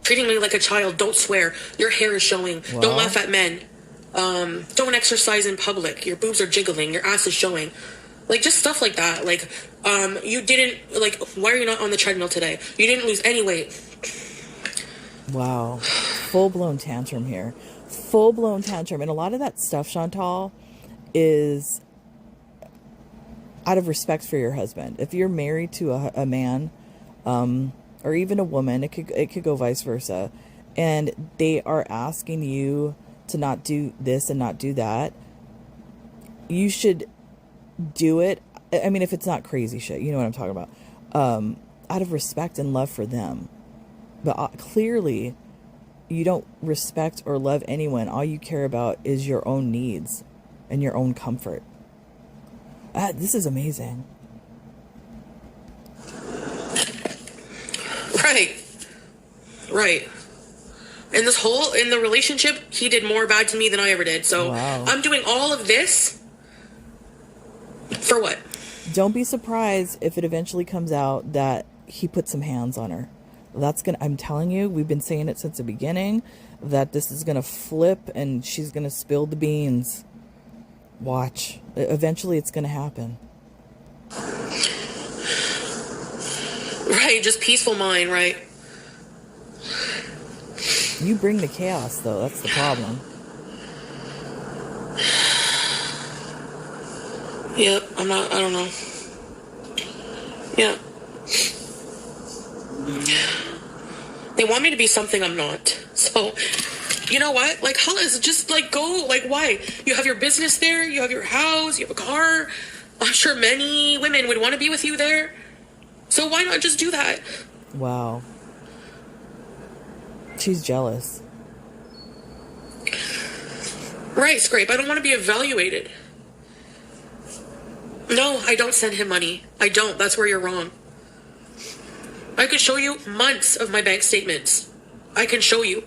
Treating me like a child. Don't swear. Your hair is showing. Well, don't laugh at men. Don't exercise in public. Your boobs are jiggling. Your ass is showing. Like, just stuff like that. Like, you didn't, like, why are you not on the treadmill today? You didn't lose any weight. Wow. Full-blown tantrum here. Full-blown tantrum. And a lot of that stuff, Chantal, is out of respect for your husband. If you're married to a man, or even a woman, it could go vice versa, and they are asking you to not do this and not do that, you should do it. I mean, if it's not crazy shit, you know what I'm talking about, out of respect and love for them. But clearly you don't respect or love anyone. All you care about is your own needs and your own comfort. This is amazing. Right. And in the relationship, he did more bad to me than I ever did. So wow. I'm doing all of this for what? Don't be surprised if it eventually comes out that he put some hands on her. I'm telling you, we've been saying it since the beginning, that this is going to flip and she's going to spill the beans. Watch. Eventually it's going to happen. Right, just peaceful mind, right? You bring the chaos, though. That's the problem. Yep, I don't know. Yeah. They want me to be something I'm not. So, you know what? Like, hell is just, like, go. Like, why? You have your business there. You have your house. You have a car. I'm sure many women would want to be with you there. So why not just do that? Wow. She's jealous. Right, Scrape. I don't want to be evaluated. No, I don't send him money. I don't. That's where you're wrong. I could show you months of my bank statements. I can show you.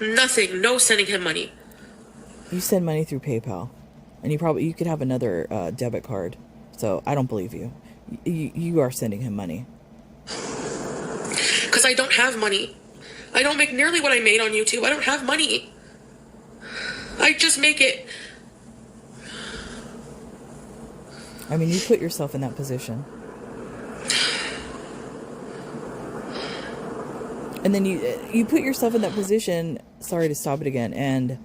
Nothing. No sending him money. You send money through PayPal. And you could have another debit card. So I don't believe you. You are sending him money. Because I don't have money. I don't make nearly what I made on YouTube. I don't have money. I just make it. I mean, you put yourself in that position. And then you put yourself in that position, sorry to stop it again, and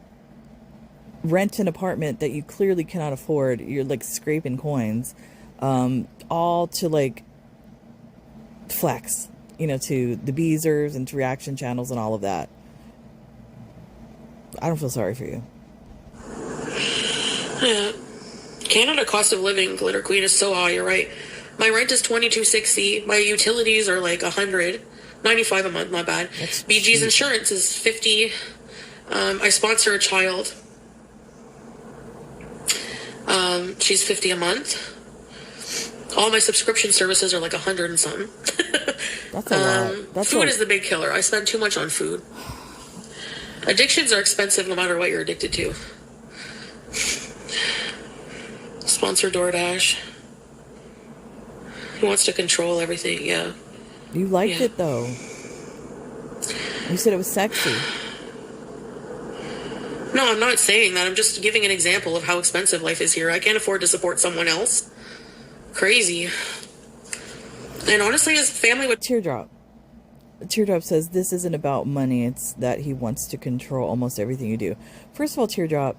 rent an apartment that you clearly cannot afford. You're like scraping coins, all to like flex, to the Beezers and to reaction channels and all of that. I don't feel sorry for you. Yeah. Canada cost of living, Glitter Queen, is so high. You're right. My rent is $22.60. My utilities are like $195 a month. Not bad. That's BG's cheap. insurance is $50. I sponsor a child. She's $50 a month. All my subscription services are like $100 and something. That's a lot. Food is the big killer. I spend too much on food. Addictions are expensive no matter what you're addicted to. Sponsor DoorDash. He wants to control everything, yeah. You liked it, though. You said it was sexy. No, I'm not saying that. I'm just giving an example of how expensive life is here. I can't afford to support someone else. Crazy. And honestly, his family would... Teardrop. Teardrop says, this isn't about money. It's that he wants to control almost everything you do. First of all, Teardrop,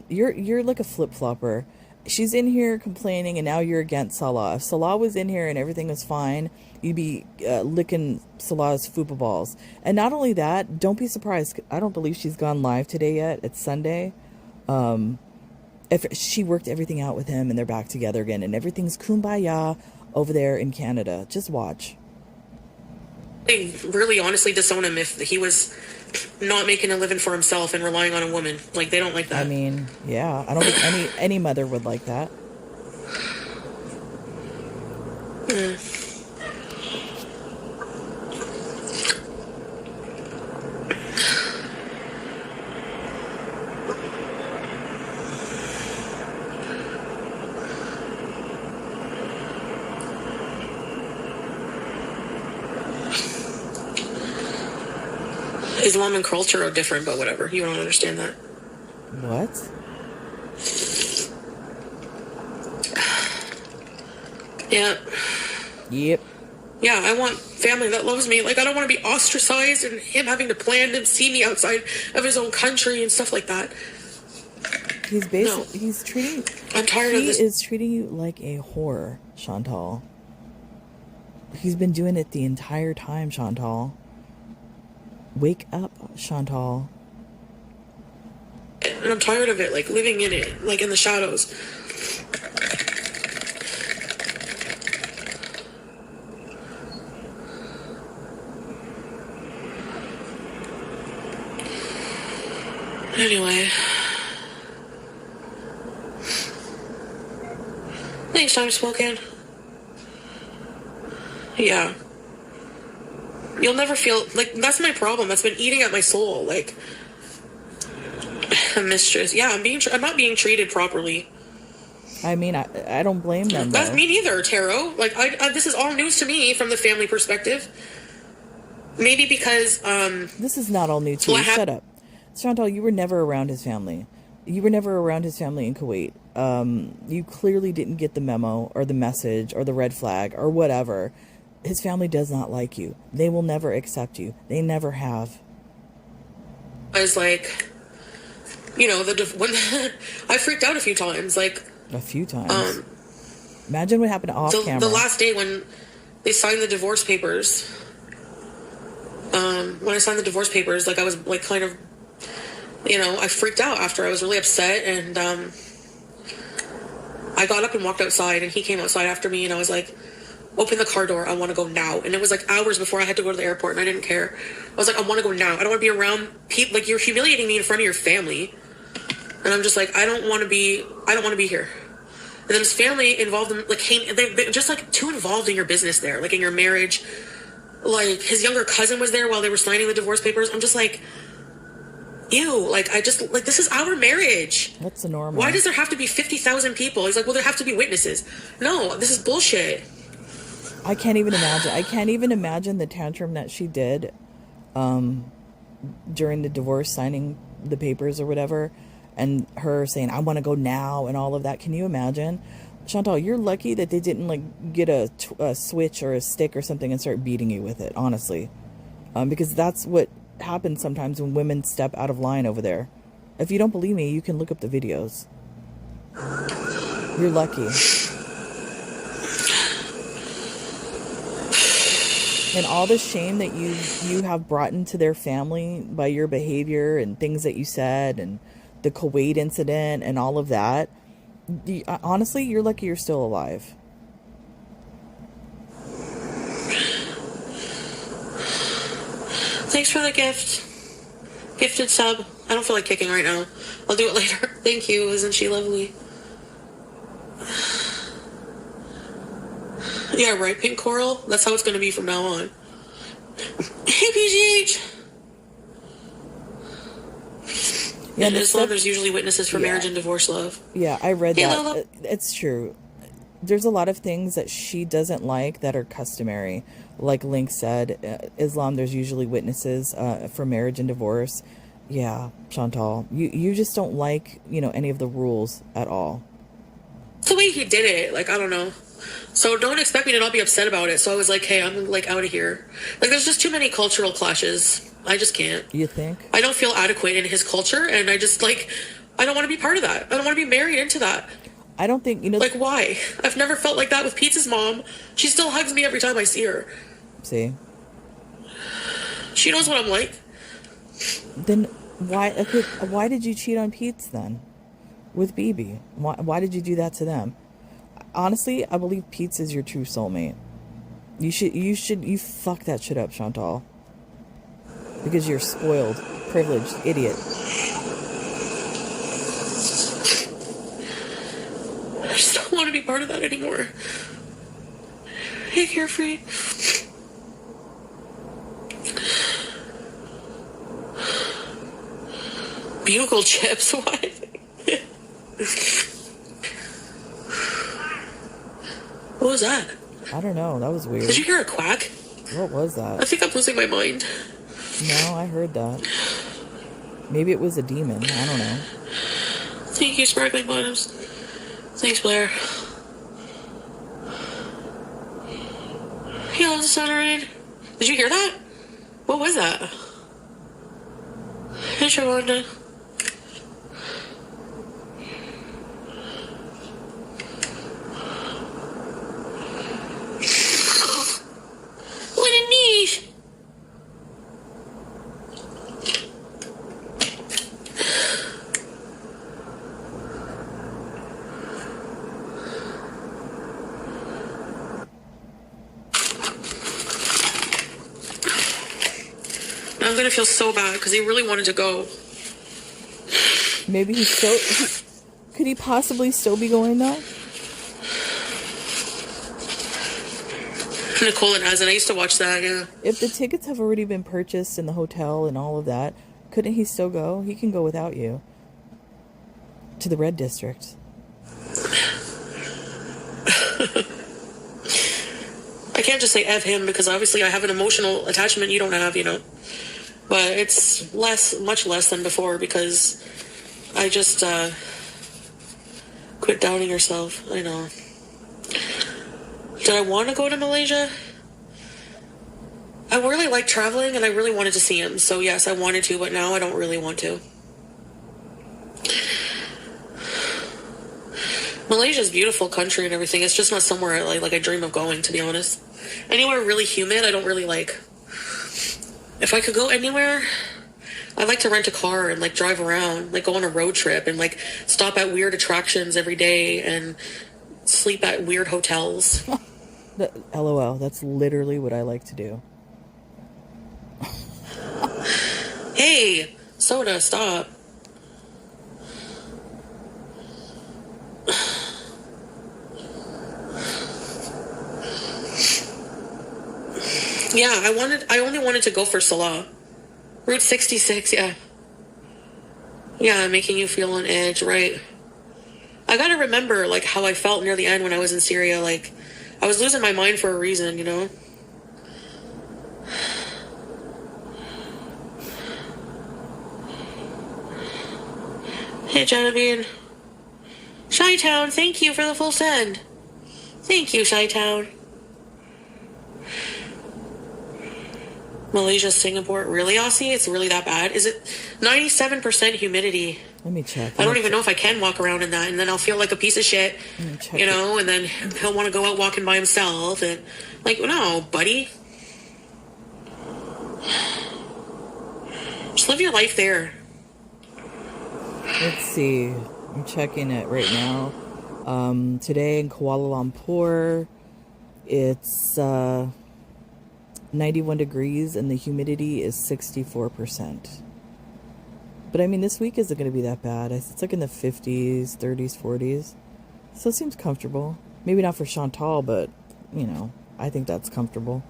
you're like a flip-flopper. She's in here complaining, and now you're against Salah. If Salah was in here and everything was fine, you'd be licking Salah's fupa balls. And not only that, don't be surprised. I don't believe she's gone live today yet. It's Sunday. If she worked everything out with him, and they're back together again, and everything's kumbaya over there in Canada. Just watch. They really honestly disown him if he was not making a living for himself and relying on a woman. Like, they don't like that. I mean, yeah. I don't think any mother would like that. Islam and culture are different, but whatever. You don't understand that. What? Yeah. Yep. Yeah, I want family that loves me. Like, I don't want to be ostracized and him having to plan to see me outside of his own country and stuff like that. He's basically, he's treating, I'm tired of this. He is treating you like a whore, Chantal. He's been doing it the entire time, Chantal. Wake up, Chantal. And I'm tired of it, like, living in it, like, in the shadows. Anyway. Next time smoking. Yeah. You'll never feel, like, that's my problem. That's been eating at my soul, like, a mistress. Yeah, I'm not being treated properly. I mean, I don't blame them, though. That's me neither, Taro. Like, this is all news to me from the family perspective. Maybe because, This is not all new to you. Shut up. Chantal, you were never around his family. You were never around his family in Kuwait. You clearly didn't get the memo or the message or the red flag or whatever. His family does not like you. They will never accept you. They never have. I was like, you know, when I freaked out a few times, like. A few times. Imagine what happened off camera. The last day when they signed the divorce papers. When I signed the divorce papers, like, I was, like, kind of, you know, I freaked out after. I was really upset, and I got up and walked outside, and he came outside after me, and I was like, open the car door, I want to go now. And it was like hours before I had to go to the airport, and I didn't care. I was like, I want to go now. I don't want to be around people. Like, you're humiliating me in front of your family. And I'm just like, I don't want to be here. And then his family involved them, like, they just, like, too involved in your business there, like, in your marriage. Like, his younger cousin was there while they were signing the divorce papers. I'm just like, ew, like, this is our marriage. That's the norm. Why does there have to be 50,000 people? He's like, well, there have to be witnesses. No, this is bullshit. I can't even imagine. I can't even imagine the tantrum that she did during the divorce, signing the papers or whatever, and her saying, I want to go now, and all of that. Can you imagine? Chantal, you're lucky that they didn't, like, get a switch or a stick or something and start beating you with it, honestly. Because that's what happens sometimes when women step out of line over there. If you don't believe me, you can look up the videos. You're lucky. And all the shame that you have brought into their family by your behavior and things that you said and the Kuwait incident and all of that, honestly, you're lucky you're still alive. Thanks for the gift. Gifted sub. I don't feel like kicking right now. I'll do it later. Thank you. Isn't she lovely? Yeah, right, pink coral? That's how it's going to be from now on. Hey, PGH! Yeah, in Islam, there's usually witnesses for marriage and divorce, love. Yeah, I read that. Lola. It's true. There's a lot of things that she doesn't like that are customary. Like Link said, Islam, there's usually witnesses for marriage and divorce. Yeah, Chantal, you just don't like, any of the rules at all. The way he did it, like, I don't know. So don't expect me to not be upset about it. So I was like, hey, I'm, like, out of here. Like, there's just too many cultural clashes. I just can't. You think? I don't feel adequate in his culture, and I just, like, I don't want to be part of that. I don't want to be married into that. I don't think, Like, why? I've never felt like that with Pete's mom. She still hugs me every time I see her. See? She knows what I'm like. Then why did you cheat on Pete's then? With BB? Why did you do that to them? Honestly, I believe Pete's is your true soulmate. You fuck that shit up, Chantal. Because you're spoiled, privileged, idiot. I just don't want to be part of that anymore. Hey, Carefree. Bugle chips, what? What was that? I don't know. That was weird. Did you hear a quack? What was that? I think I'm losing my mind. No, I heard that. Maybe it was a demon. I don't know. Thank you, Sparkling Bottoms. Thanks, Blair. Yo, the sun rain. Did you hear that? What was that? Hey, Shavonda. What a niche. I'm gonna feel so bad because he really wanted to go. Maybe he's still... Could he possibly still be going, though? Nicole and Asin, I used to watch that, yeah. If the tickets have already been purchased in the hotel and all of that, couldn't he still go? He can go without you. To the Red District. I can't just say F him because obviously I have an emotional attachment you don't have, you know. But it's much less than before because I just quit doubting yourself. I know. Did I want to go to Malaysia? I really like traveling and I really wanted to see him. So yes, I wanted to, but now I don't really want to. Malaysia's a beautiful country and everything. It's just not somewhere like I dream of going, to be honest. Anywhere really humid, I don't really like. If I could go anywhere, I'd like to rent a car and like drive around, like go on a road trip and like stop at weird attractions every day and sleep at weird hotels. LOL, that's literally what I like to do. Hey, Soda, stop. Yeah, I only wanted to go for Salah. Route 66, yeah. Yeah, making you feel on edge, right. I gotta remember, like, how I felt near the end when I was in Syria. Like, I was losing my mind for a reason, you know? Hey, Genevieve. Chi-Town, thank you for the full send. Thank you, Chi-Town. Malaysia, Singapore, really, Aussie? It's really that bad? Is it 97% humidity? Let me check. I don't even know if I can walk around in that, and then I'll feel like a piece of shit, you know, and then he'll want to go out walking by himself, and like, no, buddy. Just live your life there. Let's see. I'm checking it right now. Today in Kuala Lumpur, it's 91 degrees and the humidity is 64%. But I mean, this week isn't going to be that bad. It's like in the 50s, 30s, 40s. So it seems comfortable. Maybe not for Chantal, but, you know, I think that's comfortable.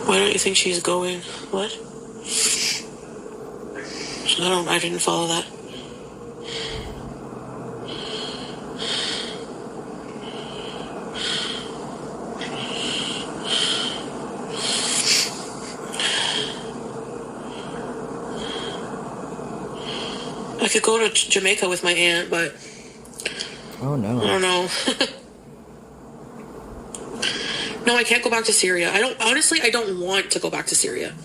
Why don't you think she's going? What? I didn't follow that. I could go to Jamaica with my aunt, but... Oh, no. I don't know. No, I can't go back to Syria. I don't want to go back to Syria.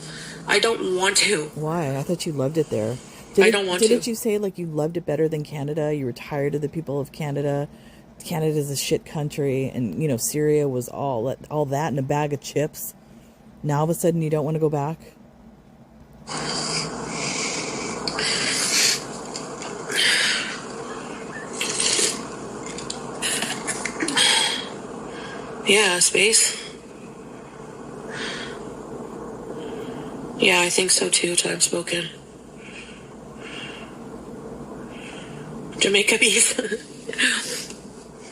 I don't want to. Why? I thought you loved it there. Didn't you say, like, you loved it better than Canada? You were tired of the people of Canada. Canada's a shit country. And, you know, Syria was all that in a bag of chips. Now, all of a sudden, you don't want to go back? Yeah, space. Yeah, I think so too, time spoken. Jamaica beef.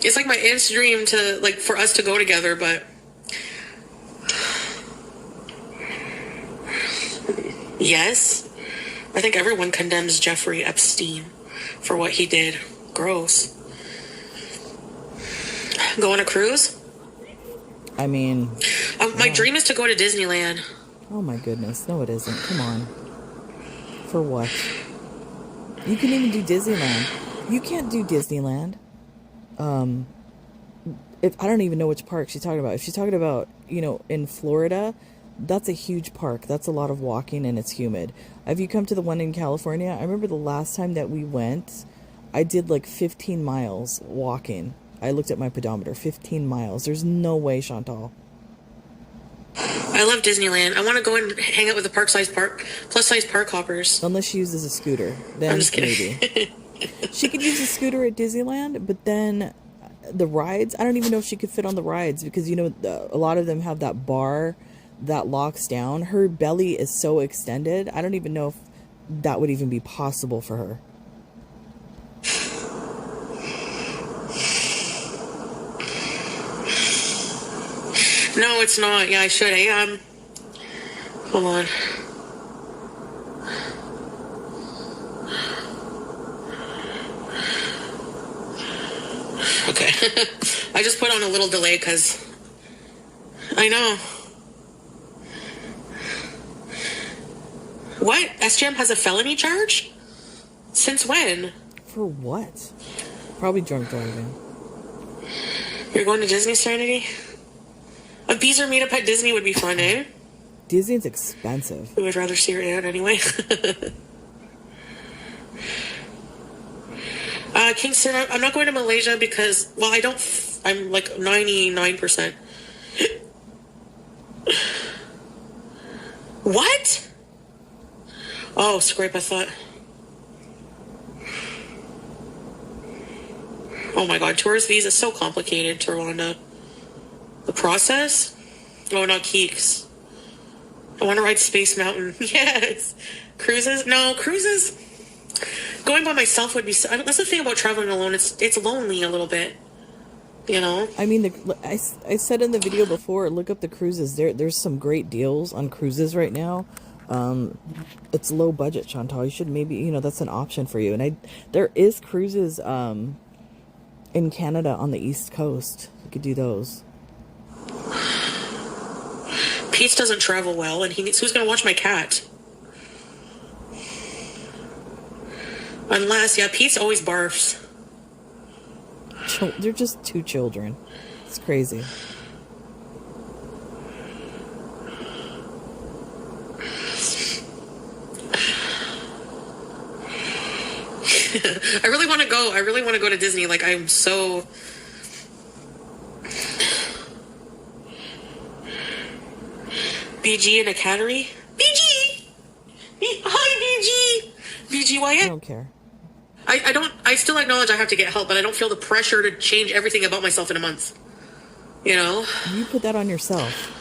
It's like my aunt's dream for us to go together, but yes. I think everyone condemns Jeffrey Epstein for what he did. Gross. Go on a cruise? I mean... my dream is to go to Disneyland. Oh my goodness. No, it isn't. Come on. For what? You can even do Disneyland. You can't do Disneyland. If I don't even know which park she's talking about. If she's talking about, in Florida, that's a huge park. That's a lot of walking and it's humid. Have you come to the one in California? I remember the last time that we went, I did like 15 miles walking. I looked at my pedometer. 15 miles. There's no way, Chantal. I love Disneyland. I want to go and hang out with the plus-size park hoppers. Unless she uses a scooter. Then I'm just kidding. Maybe. She could use a scooter at Disneyland, but then the rides, I don't even know if she could fit on the rides because, a lot of them have that bar that locks down. Her belly is so extended. I don't even know if that would even be possible for her. No, it's not. Yeah, I should. Hold on. Okay. I just put on a little delay because I know. What? SGM has a felony charge? Since when? For what? Probably drunk driving. You're going to Disney, Serenity? A Beezer meetup at Disney would be fun, eh? Disney's expensive. We would rather see your aunt anyway. Kingston, I'm not going to Malaysia because, well, I'm like 99%. What? Oh, scrape, I thought. Oh my god, tourist visa is so complicated to Rwanda. The process? Oh, not Keeks. I want to ride Space Mountain. Yes. Cruises? No, cruises. Going by myself would be. That's the thing about traveling alone. It's lonely a little bit. I mean, I said in the video before, look up the cruises. There's some great deals on cruises right now. It's low budget, Chantal. You should maybe, that's an option for you. And there is cruises in Canada on the East Coast. You could do those. Pete doesn't travel well, and who's going to watch my cat? Unless, Pete's always barfs. They're just two children. It's crazy. I really want to go. I really want to go to Disney. Like, I'm so... BG and a cattery? BG! Hi, BG! BGYN. I don't care. I still acknowledge I have to get help, but I don't feel the pressure to change everything about myself in a month. You put that on yourself.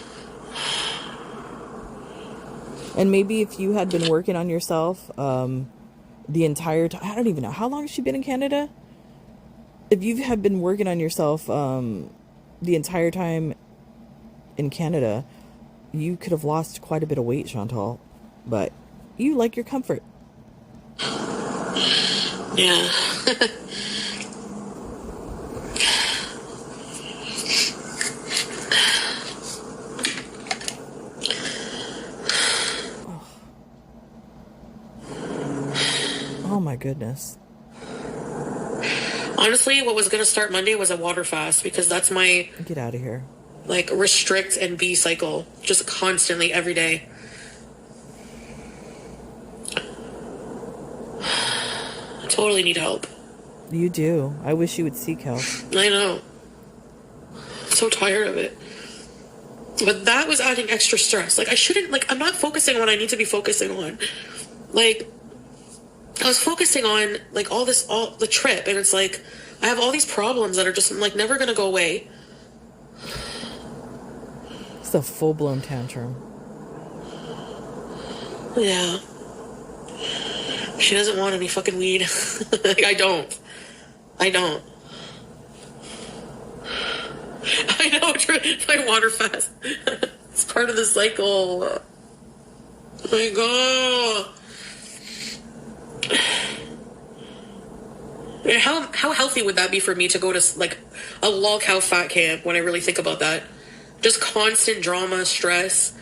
And maybe if you had been working on yourself the entire time, I don't even know, how long has she been in Canada? If you have been working on yourself the entire time in Canada, you could have lost quite a bit of weight, Chantal. But you like your comfort. Yeah. Oh my goodness. Honestly, what was going to start Monday was a water fast because that's my... Get out of here. Like, restrict and be cycle. Just constantly, every day. I totally need help. You do. I wish you would seek help. I know. I'm so tired of it. But that was adding extra stress. Like, I shouldn't... Like, I'm not focusing on what I need to be focusing on. Like... I was focusing on, like, all the trip, and it's like, I have all these problems that are just, like, never gonna go away. It's a full-blown tantrum. Yeah. She doesn't want any fucking weed. Like, I don't. I know, my water fast. It's part of the cycle. Oh my god. How healthy would that be for me to go to, like, a lol cow fat camp when I really think about that? Just constant drama, stress.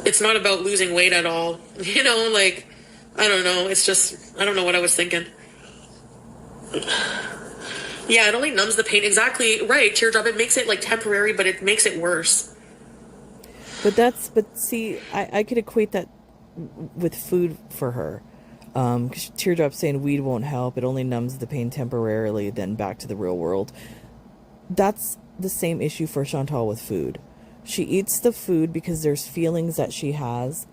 It's not about losing weight at all. You know, like, I don't know. It's just, I don't know what I was thinking. Yeah, it only numbs the pain. Exactly right. Teardrop, it makes it like temporary, but it makes it worse. But see, I could equate that with food for her. 'Cause Teardrop saying weed won't help, it only numbs the pain temporarily, then back to the real world. That's the same issue for Chantal with food. She eats the food because there's feelings that she has,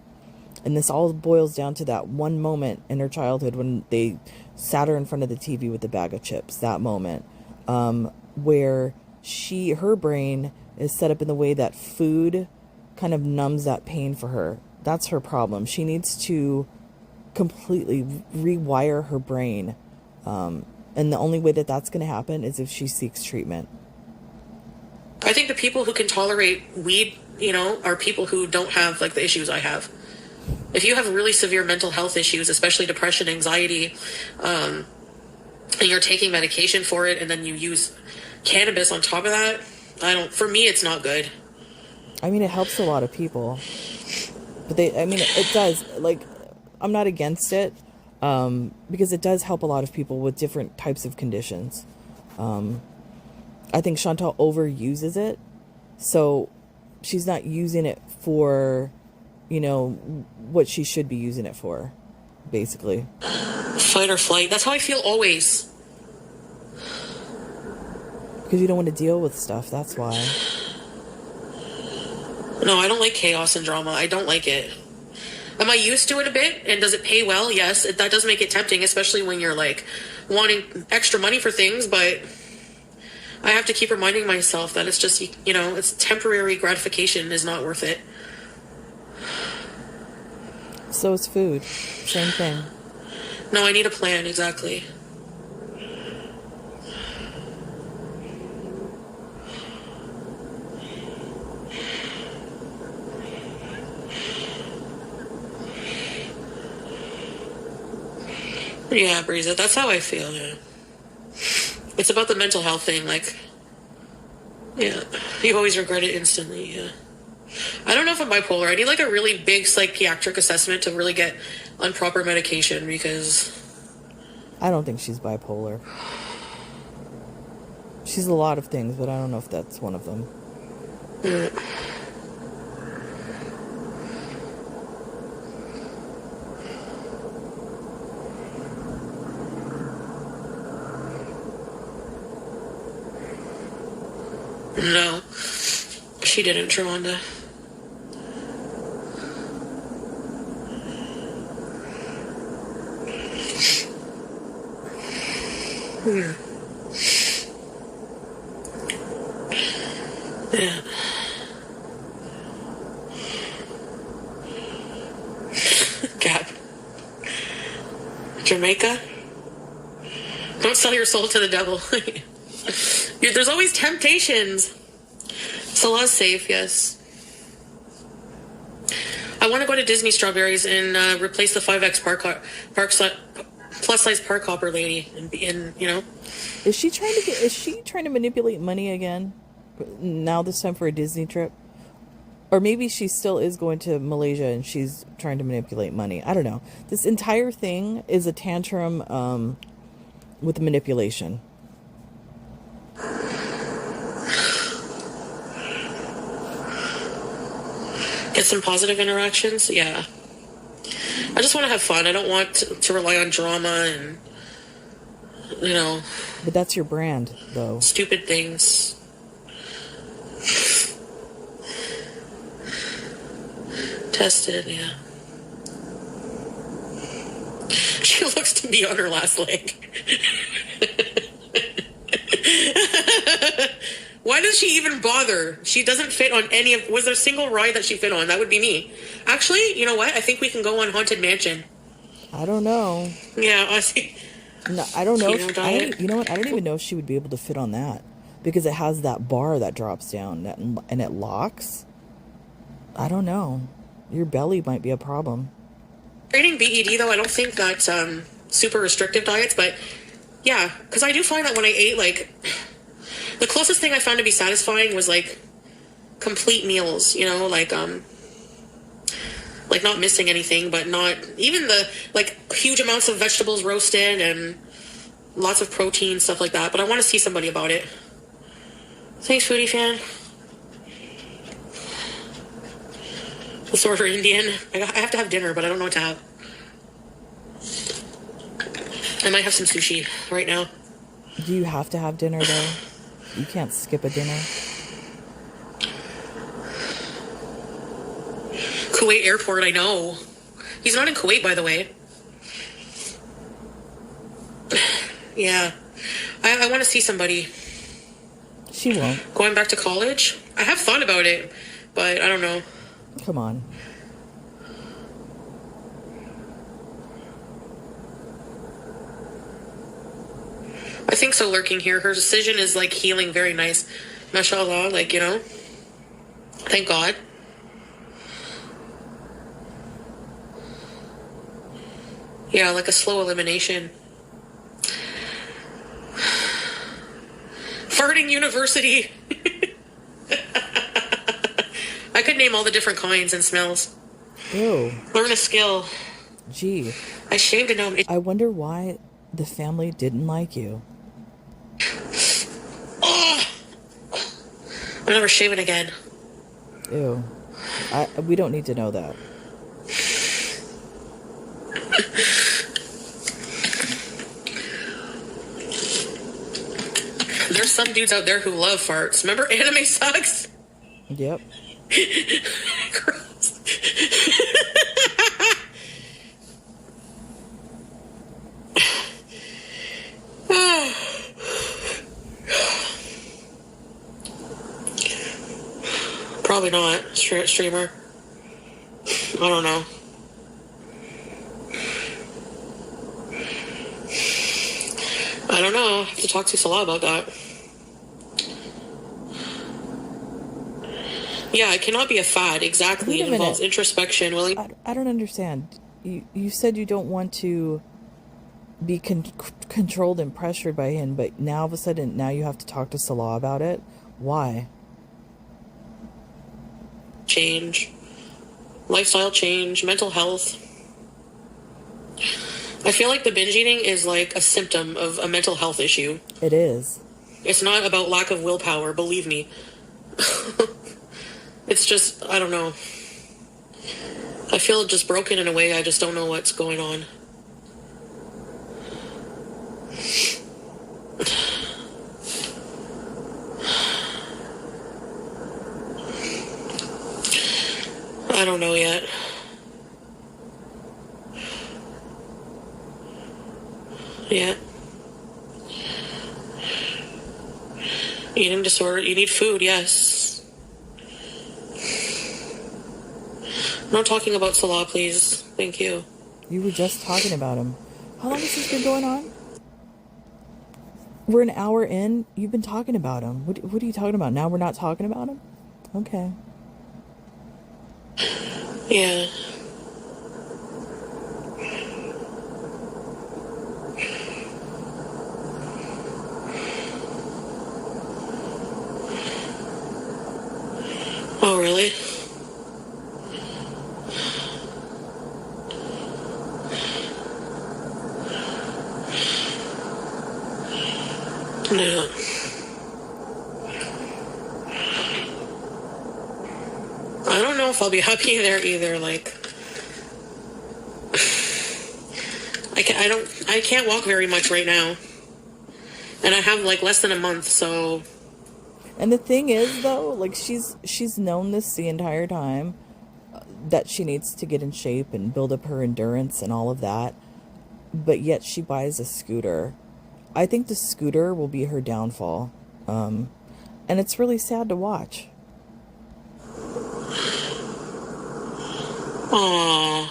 and this all boils down to that one moment in her childhood when they sat her in front of the TV with the bag of chips. That moment, where her brain is set up in the way that food kind of numbs that pain for her. That's her problem. She needs to completely rewire her brain, and the only way that that's going to happen is if she seeks treatment. I think the people who can tolerate weed, you know, are people who don't have like the issues I have. If you have really severe mental health issues, especially depression, anxiety, and you're taking medication for it, and then you use cannabis on top of that, for me, it's not good. I mean, it helps a lot of people, but it does. Like, I'm not against it, because it does help a lot of people with different types of conditions. I think Chantal overuses it, so she's not using it for, you know, what she should be using it for, basically. Fight or flight. That's how I feel always. Because you don't want to deal with stuff, that's why. No, I don't like chaos and drama. I don't like it. Am I used to it a bit? And does it pay well? Yes, that does make it tempting, especially when you're like wanting extra money for things, but I have to keep reminding myself that it's just, you know, it's temporary gratification is not worth it. So is food. Same thing. No, I need a plan, exactly. Yeah, Breeza, that's how I feel, yeah. It's about the mental health thing, like, yeah, you always regret it instantly, yeah. I don't know if I'm bipolar. I need like a really big psychiatric assessment to really get on proper medication, because I don't think she's bipolar. She's a lot of things, but I don't know if that's one of them. No, she didn't, Trawanda. Yeah. Gab. Jamaica? Don't sell your soul to the devil. There's always temptations. Salah's safe, yes. I want to go to Disney Strawberries and replace the 5X plus size park hopper lady, and you know. Is she trying to manipulate money again? Now this time for a Disney trip? Or maybe she still is going to Malaysia and she's trying to manipulate money. I don't know. This entire thing is a tantrum with manipulation. Get some positive interactions, yeah. I just want to have fun. I don't want to rely on drama and, you know. But that's your brand, though. Stupid things. Tested, yeah. She looks to be on her last leg. Why does she even bother? She doesn't fit on any of... Was there a single ride that she fit on? That would be me. Actually, you know what? I think we can go on Haunted Mansion. I don't know. Yeah, I see. No, I don't know. You know what? I don't even know if she would be able to fit on that. Because it has that bar that drops down and it locks. I don't know. Your belly might be a problem. Training BED, though, I don't think that's super restrictive diets, but yeah, because I do find that when I ate, like... The closest thing I found to be satisfying was, like, complete meals, you know, like not missing anything, but not even the, like, huge amounts of vegetables roasted and lots of protein, stuff like that. But I want to see somebody about it. Thanks, Foodie fan. Let's order Indian. I have to have dinner, but I don't know what to have. I might have some sushi right now. Do you have to have dinner, though? You can't skip a dinner. Kuwait airport, I know. He's not in Kuwait, by the way. Yeah. I want to see somebody. She won't. Going back to college? I have thought about it, but I don't know. Come on. I think so, lurking here. Her decision is, like, healing very nice. Mashallah, like, you know. Thank God. Yeah, like a slow elimination. Farting university. I could name all the different kinds and smells. Ew. Learn a skill. Gee. I shaved a gnome. I wonder why the family didn't like you. Oh! I'm never shaving again. Ew. We don't need to know that. There's some dudes out there who love farts. Remember Anime Sucks? Yep. Gross. Probably not. Streamer. I don't know. I don't know. I have to talk to Salah about that. Yeah, it cannot be a fad. Exactly. It involves introspection. I don't understand. You said you don't want to be controlled and pressured by him, but now all of a sudden, now you have to talk to Salah about it? Why? Change. Lifestyle change. Mental health. I feel like the binge eating is like a symptom of a mental health issue. It is. It's not about lack of willpower, believe me. It's just, I don't know. I feel just broken in a way. I just don't know what's going on. I don't know yet. Yeah. Eating disorder. You need food, yes. Not talking about Salah, please. Thank you. You were just talking about him. How long has this been going on? We're an hour in. You've been talking about him. What are you talking about? Now we're not talking about him? Okay. Yeah. Oh, really? No. I don't know if I'll be happy there either. Like, I can't walk very much right now, and I have like less than a month. So. And the thing is, though, like she's known this the entire time, that she needs to get in shape and build up her endurance and all of that, but yet she buys a scooter. I think the scooter will be her downfall, and it's really sad to watch. Aww.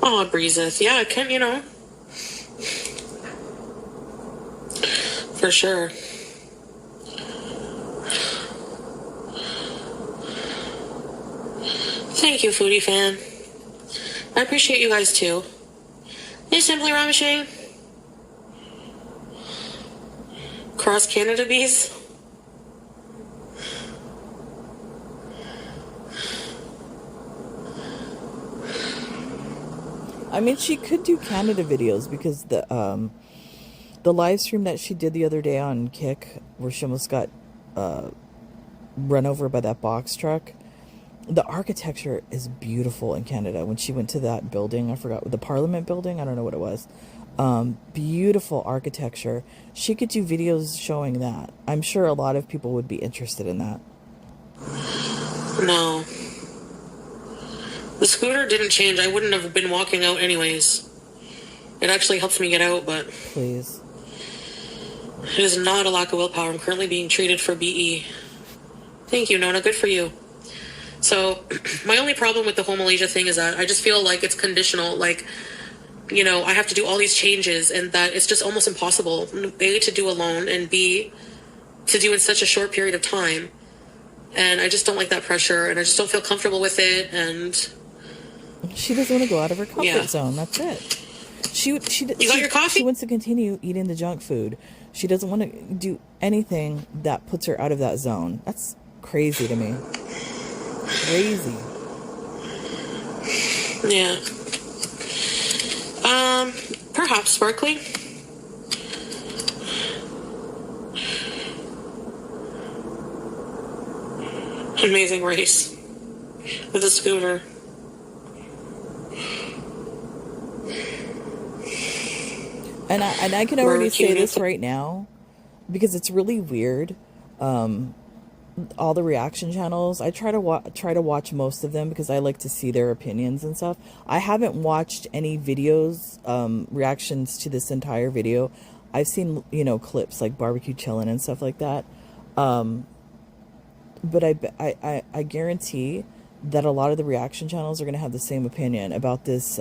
Aw, Breezeth. Yeah, I can, you know. For sure. Thank you, Foodie fan. I appreciate you guys too. Hey, Simply Ravishing. Cross Canada bees. I mean, she could do Canada videos because the live stream that she did the other day on Kick, where she almost got run over by that box truck. The architecture is beautiful in Canada. When she went to that building, I forgot, the Parliament building, I don't know what it was. Beautiful architecture. She could do videos showing that. I'm sure a lot of people would be interested in that. No. The scooter didn't change. I wouldn't have been walking out anyways. It actually helps me get out, but... Please. It is not a lack of willpower. I'm currently being treated for BE. Thank you, Nona. Good for you. So, my only problem with the whole Malaysia thing is that I just feel like it's conditional. Like, you know, I have to do all these changes and that it's just almost impossible, A, to do alone, and B, to do in such a short period of time. And I just don't like that pressure, and I just don't feel comfortable with it, and... She doesn't want to go out of her comfort zone. That's it. You got your coffee? She wants to continue eating the junk food. She doesn't want to do anything that puts her out of that zone. That's crazy to me. Crazy. Yeah. Perhaps sparkling. Amazing Race with a scooter. And I can already say this right now because it's really weird. All the reaction channels, I try to watch most of them because I like to see their opinions and stuff. I haven't watched any videos, reactions to this entire video. I've seen, you know, clips like barbecue chillin' and stuff like that. But I guarantee that a lot of the reaction channels are going to have the same opinion about this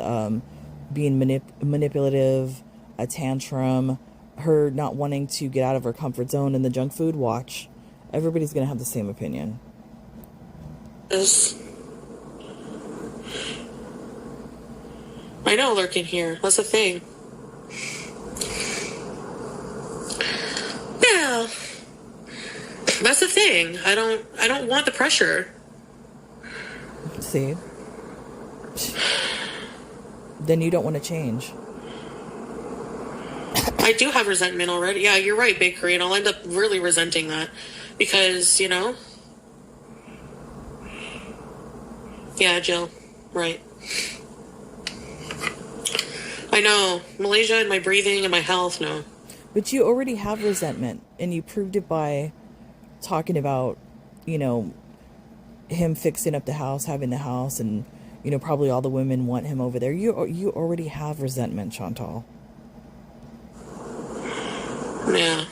being manipulative, a tantrum, her not wanting to get out of her comfort zone in the junk food. Watch. Everybody's going to have the same opinion. I know, lurking here. That's the thing. Yeah. That's the thing. I don't want the pressure. See? Then you don't want to change. I do have resentment already. Yeah, you're right, Big Korean. I'll end up really resenting that. Because, you know... Yeah, Jill. Right. I know. Malaysia and my breathing and my health, no. But you already have resentment. And you proved it by talking about, you know, him fixing up the house, having the house, and, you know, probably all the women want him over there. You already have resentment, Chantal. Yeah.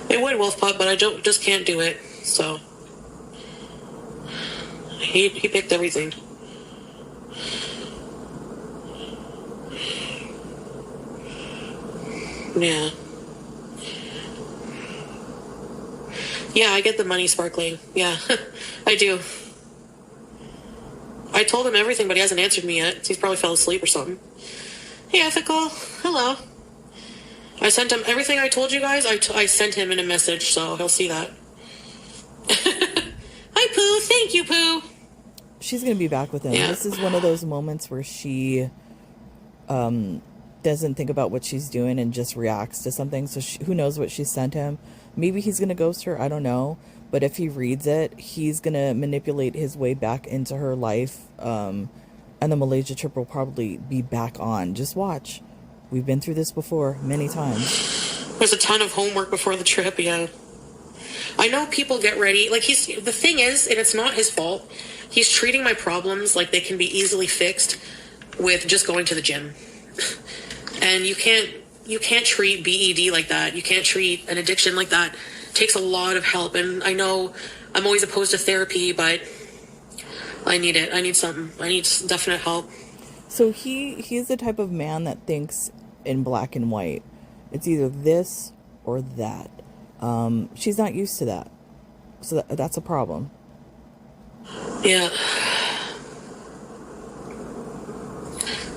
It would, Wolfpop, but I just can't do it, so. He picked everything. Yeah. Yeah, I get the money, Sparkling. Yeah, I do. I told him everything, but he hasn't answered me yet. He's probably fell asleep or something. Hey, Ethical. Hello. I sent him everything I told you guys. I sent him in a message, so he'll see that. Hi, Pooh. Thank you, Pooh. She's going to be back with him. Yeah. This is one of those moments where she doesn't think about what she's doing and just reacts to something. So who knows what she sent him. Maybe he's going to ghost her. I don't know. But if he reads it, he's going to manipulate his way back into her life. And the Malaysia trip will probably be back on. Just watch. We've been through this before many times. There's a ton of homework before the trip, yeah. I know people get ready. Like, the thing is, and it's not his fault, he's treating my problems like they can be easily fixed with just going to the gym. And you can't treat BED like that. You can't treat an addiction like that. It takes a lot of help. And I know I'm always opposed to therapy, but I need it. I need something. I need definite help. So he's the type of man that thinks in black and white. It's either this or that. She's not used to that. So that's a problem. Yeah.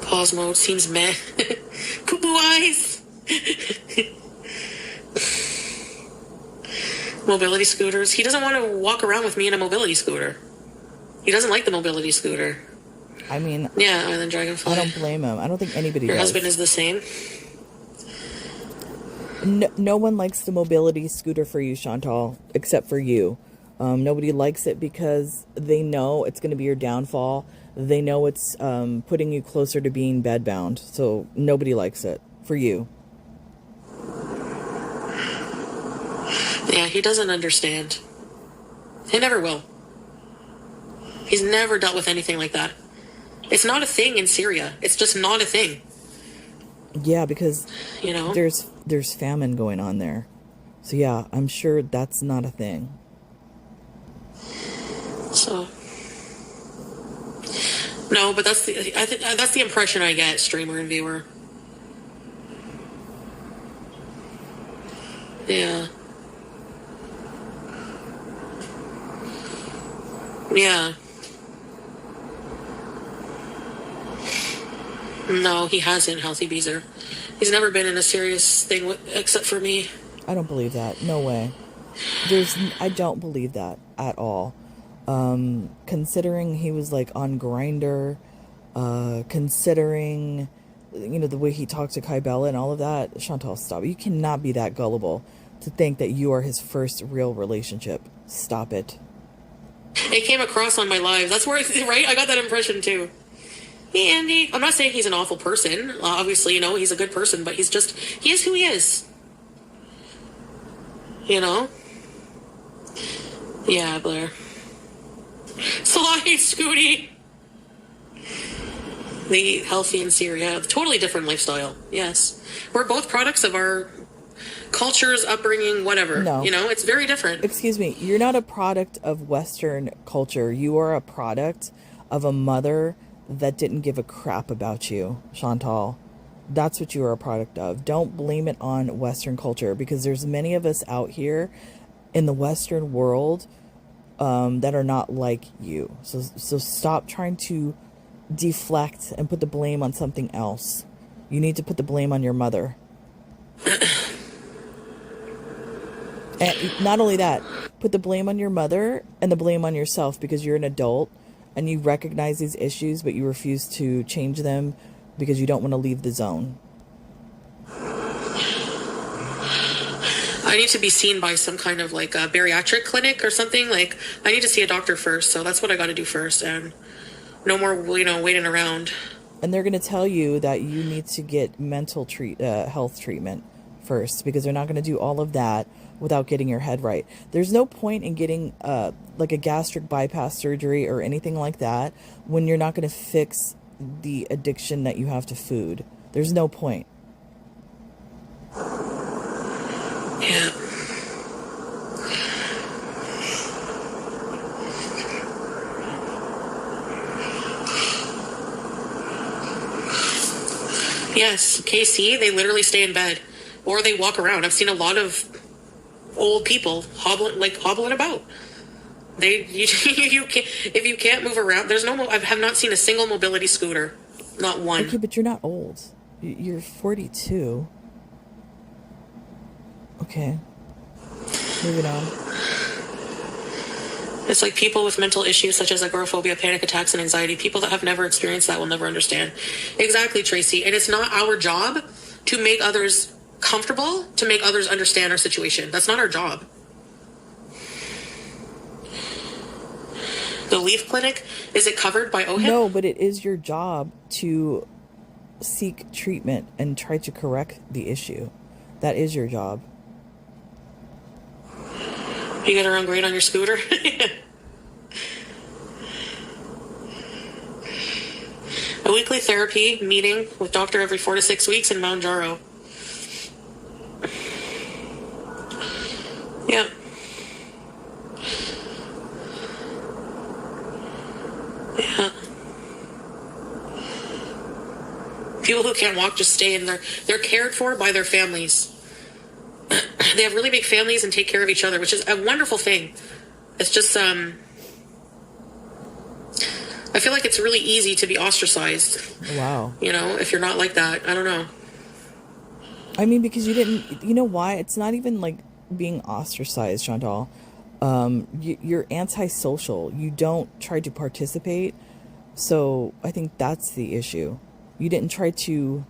Pause mode seems meh. Poo-poo eyes. Mobility scooters. He doesn't want to walk around with me in a mobility scooter. He doesn't like the mobility scooter. I mean, Yeah, Island Dragonfly. I don't blame him. I don't think anybody Your does. husband is the same? No one likes the mobility scooter for you, Chantal, except for you. Nobody likes it because they know it's going to be your downfall. They know it's putting you closer to being bedbound. So nobody likes it for you. Yeah, he doesn't understand. He never will. He's never dealt with anything like that. It's not a thing in Syria. It's just not a thing. Yeah, because there's famine going on there. So yeah, I'm sure that's not a thing. So no, but that's the impression I get, streamer and viewer. Yeah. Yeah. No, he hasn't, Healthy Beezer. He's never been in a serious thing except for me. I don't believe that. No way. I don't believe that at all. Considering he was like on Grindr, considering, the way he talked to Kai Bella and all of that, Chantal, stop. You cannot be that gullible to think that you are his first real relationship. Stop it. It came across on my live. That's where, right? I got that impression too. Hey, Andy. I'm not saying he's an awful person. Obviously, he's a good person, but he is who he is. Yeah, Blair. Salah hates Scooty. The healthy in Syria. Totally different lifestyle. Yes. We're both products of our cultures, upbringing, whatever. No. It's very different. Excuse me. You're not a product of Western culture. You are a product of a mother that didn't give a crap about you, Chantal. That's what you are a product of. Don't blame it on Western culture, because there's many of us out here in the Western world that are not like you. So stop trying to deflect and put the blame on something else. You need to put the blame on your mother. And not only that, put the blame on your mother and the blame on yourself, because you're an adult and you recognize these issues, but you refuse to change them because you don't want to leave the zone. I need to be seen by some kind of like a bariatric clinic or something. Like, I need to see a doctor first. So that's what I got to do first. And no more, waiting around. And they're going to tell you that you need to get mental health treatment first, because they're not going to do all of that without getting your head right. There's no point in getting like a gastric bypass surgery or anything like that when you're not going to fix the addiction that you have to food. There's no point. Yeah. Yes, KC, they literally stay in bed or they walk around. I've seen a lot of old people hobbling about. You can't, if you can't move around, I have not seen a single mobility scooter. Not one. Okay, but you're not old. You're 42. Okay. Moving on. It's like people with mental issues such as agoraphobia, panic attacks, and anxiety. People that have never experienced that will never understand. Exactly, Tracy. And it's not our job to make others comfortable, to make others understand our situation. That's not our job. The Leaf Clinic, is it covered by OHIP? No, but it is your job to seek treatment and try to correct the issue. That is your job. You get around great on your scooter? A weekly therapy meeting with doctor every 4 to 6 weeks in Mount Jaro. Yeah. Yeah. People who can't walk just stay in there. They're cared for by their families. They have really big families and take care of each other, which is a wonderful thing. It's just, I feel like it's really easy to be ostracized. Wow. If you're not like that. I don't know. I mean, because you didn't, you know why? It's not even like being ostracized, Chantal. You're antisocial. You don't try to participate. So I think that's the issue. You didn't try to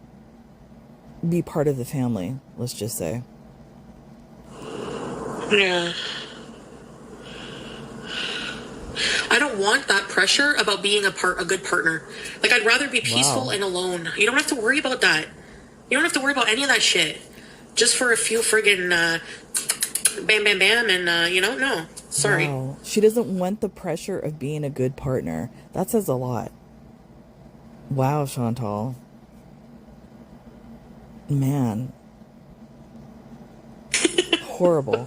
be part of the family, let's just say. Yeah. I don't want that pressure about being a good partner. Like, I'd rather be peaceful and alone. You don't have to worry about that. You don't have to worry about any of that shit. Just for a few friggin' bam, bam, bam, and, no. Sorry. Wow. She doesn't want the pressure of being a good partner. That says a lot. Wow, Chantal. Man. Horrible.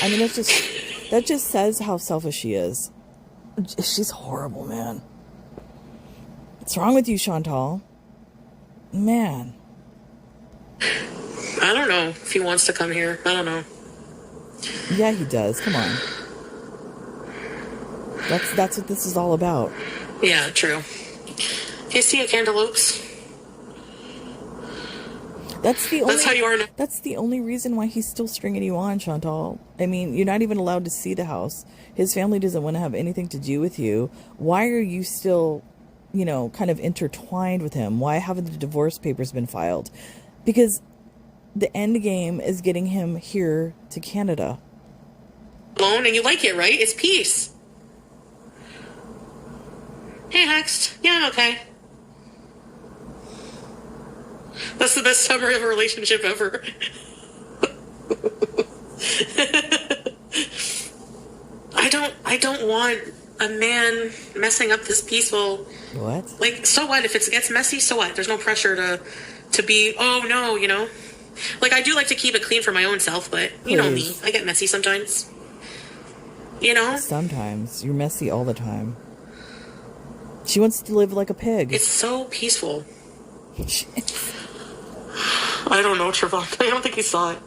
I mean, that just says how selfish she is. She's horrible, man. What's wrong with you, Chantal? Man. I don't know if he wants to come here. I don't know. Yeah, he does. Come on. That's what this is all about. Yeah, true. You see a cantaloupes? That's how you are now. That's the only reason why he's still stringing you on, Chantal. I mean, you're not even allowed to see the house. His family doesn't want to have anything to do with you. Why are you still, kind of intertwined with him? Why haven't the divorce papers been filed? Because the end game is getting him here to Canada. Alone, and you like it, right? It's peace. Hey, Hext. Yeah, okay. That's the best summary of a relationship ever. I don't want a man messing up this peaceful. What? Like, so what? If it gets messy, so what? There's no pressure to be, oh no, Like, I do like to keep it clean for my own self, but you know me. I get messy sometimes. Sometimes. You're messy all the time. She wants to live like a pig. It's so peaceful. I don't know, Trevon. I don't think he saw it.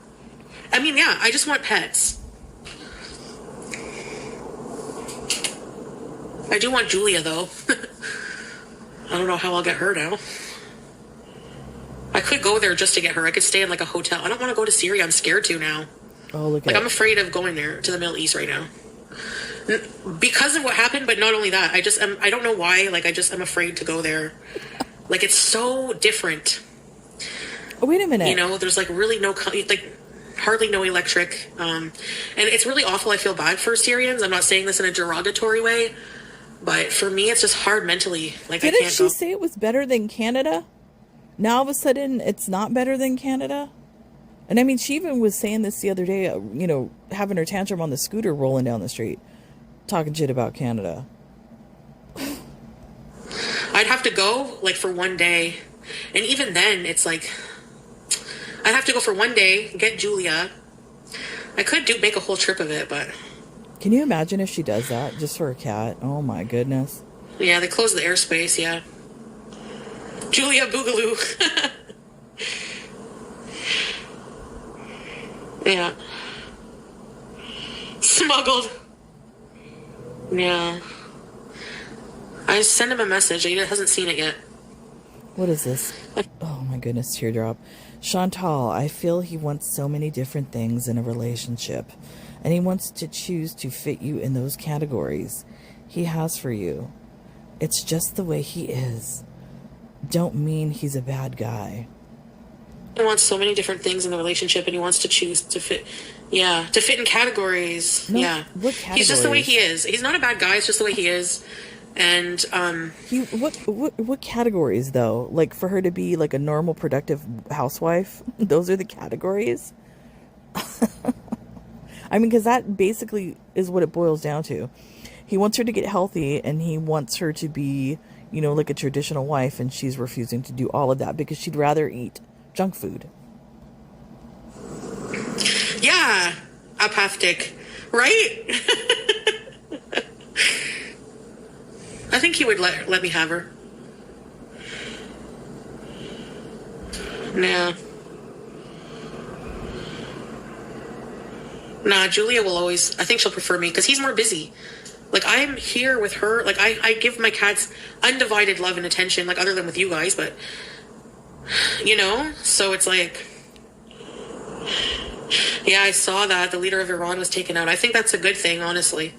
I mean, yeah, I just want pets. I do want Julia, though. I don't know how I'll get her now. I could go there just to get her. I could stay in, like, a hotel. I don't want to go to Syria. I'm scared to now. Oh, look I'm afraid of going there, to the Middle East right now. Because of what happened, but not only that. I don't know why. Like, I'm afraid to go there. Like, it's so different. Oh, wait a minute. There's, like, really no, like, hardly no electric. And it's really awful. I feel bad for Syrians. I'm not saying this in a derogatory way. But for me, it's just hard mentally. Like, Didn't she say it was better than Canada? Now, all of a sudden, it's not better than Canada? And, I mean, she even was saying this the other day, having her tantrum on the scooter rolling down the street, talking shit about Canada. I'd have to go, like, for one day. And even then, it's like, I'd have to go for one day, get Julia. I could make a whole trip of it, but... Can you imagine if she does that just for a cat? Oh, my goodness. Yeah, they close the airspace, yeah. Julia Boogaloo. Yeah. Smuggled. Yeah. I sent him a message. He hasn't seen it yet. What is this? Oh my goodness, teardrop. Chantal, I feel he wants so many different things in a relationship. And he wants to choose to fit you in those categories he has for you. It's just the way he is. Don't mean he's a bad guy. He wants so many different things in the relationship, and he wants to choose to fit. Yeah, to fit in categories. No, yeah, what categories? He's just the way he is. He's not a bad guy. It's just the way he is. And what categories though? Like for her to be like a normal, productive housewife? Those are the categories. I mean, because that basically is what it boils down to. He wants her to get healthy, and he wants her to be, like a traditional wife, and she's refusing to do all of that because she'd rather eat junk food. Yeah, apoptic, right? I think he would let me have her. Yeah. Nah, Julia will always... I think she'll prefer me because he's more busy. Like, I'm here with her. Like, I give my cats undivided love and attention, like, other than with you guys, but... So it's like... Yeah, I saw that the leader of Iran was taken out. I think that's a good thing, honestly.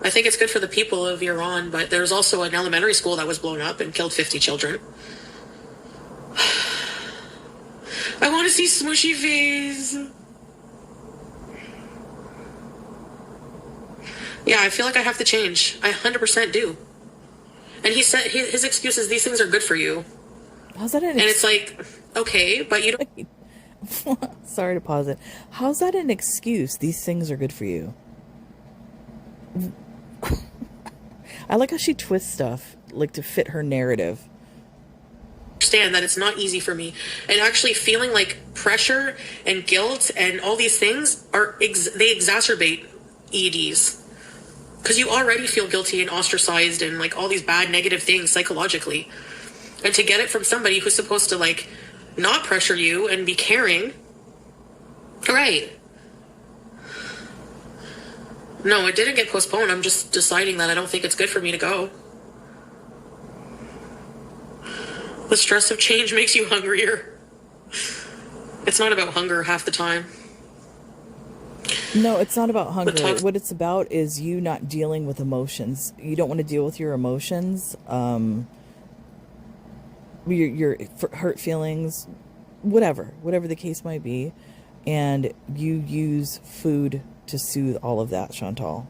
I think it's good for the people of Iran, but there's also an elementary school that was blown up and killed 50 children. I want to see Smushy face. Yeah, I feel like I have to change. I 100% do. And he said his excuse is these things are good for you. How's that an And it's like, okay, but you don't... Sorry to pause it. How's that an excuse? These things are good for you. I like how she twists stuff, like, to fit her narrative. Understand that it's not easy for me, and actually feeling like pressure and guilt and all these things they exacerbate EDs, because you already feel guilty and ostracized and like all these bad negative things psychologically, and to get it from somebody who's supposed to like not pressure you and be caring. Right. No, it didn't get postponed. I'm just deciding that I don't think it's good for me to go. The stress of change makes you hungrier. It's not about hunger half the time. No, it's not about hunger. What it's about is you not dealing with emotions. You don't want to deal with your emotions, your hurt feelings, whatever the case might be. And you use food to soothe all of that, Chantal.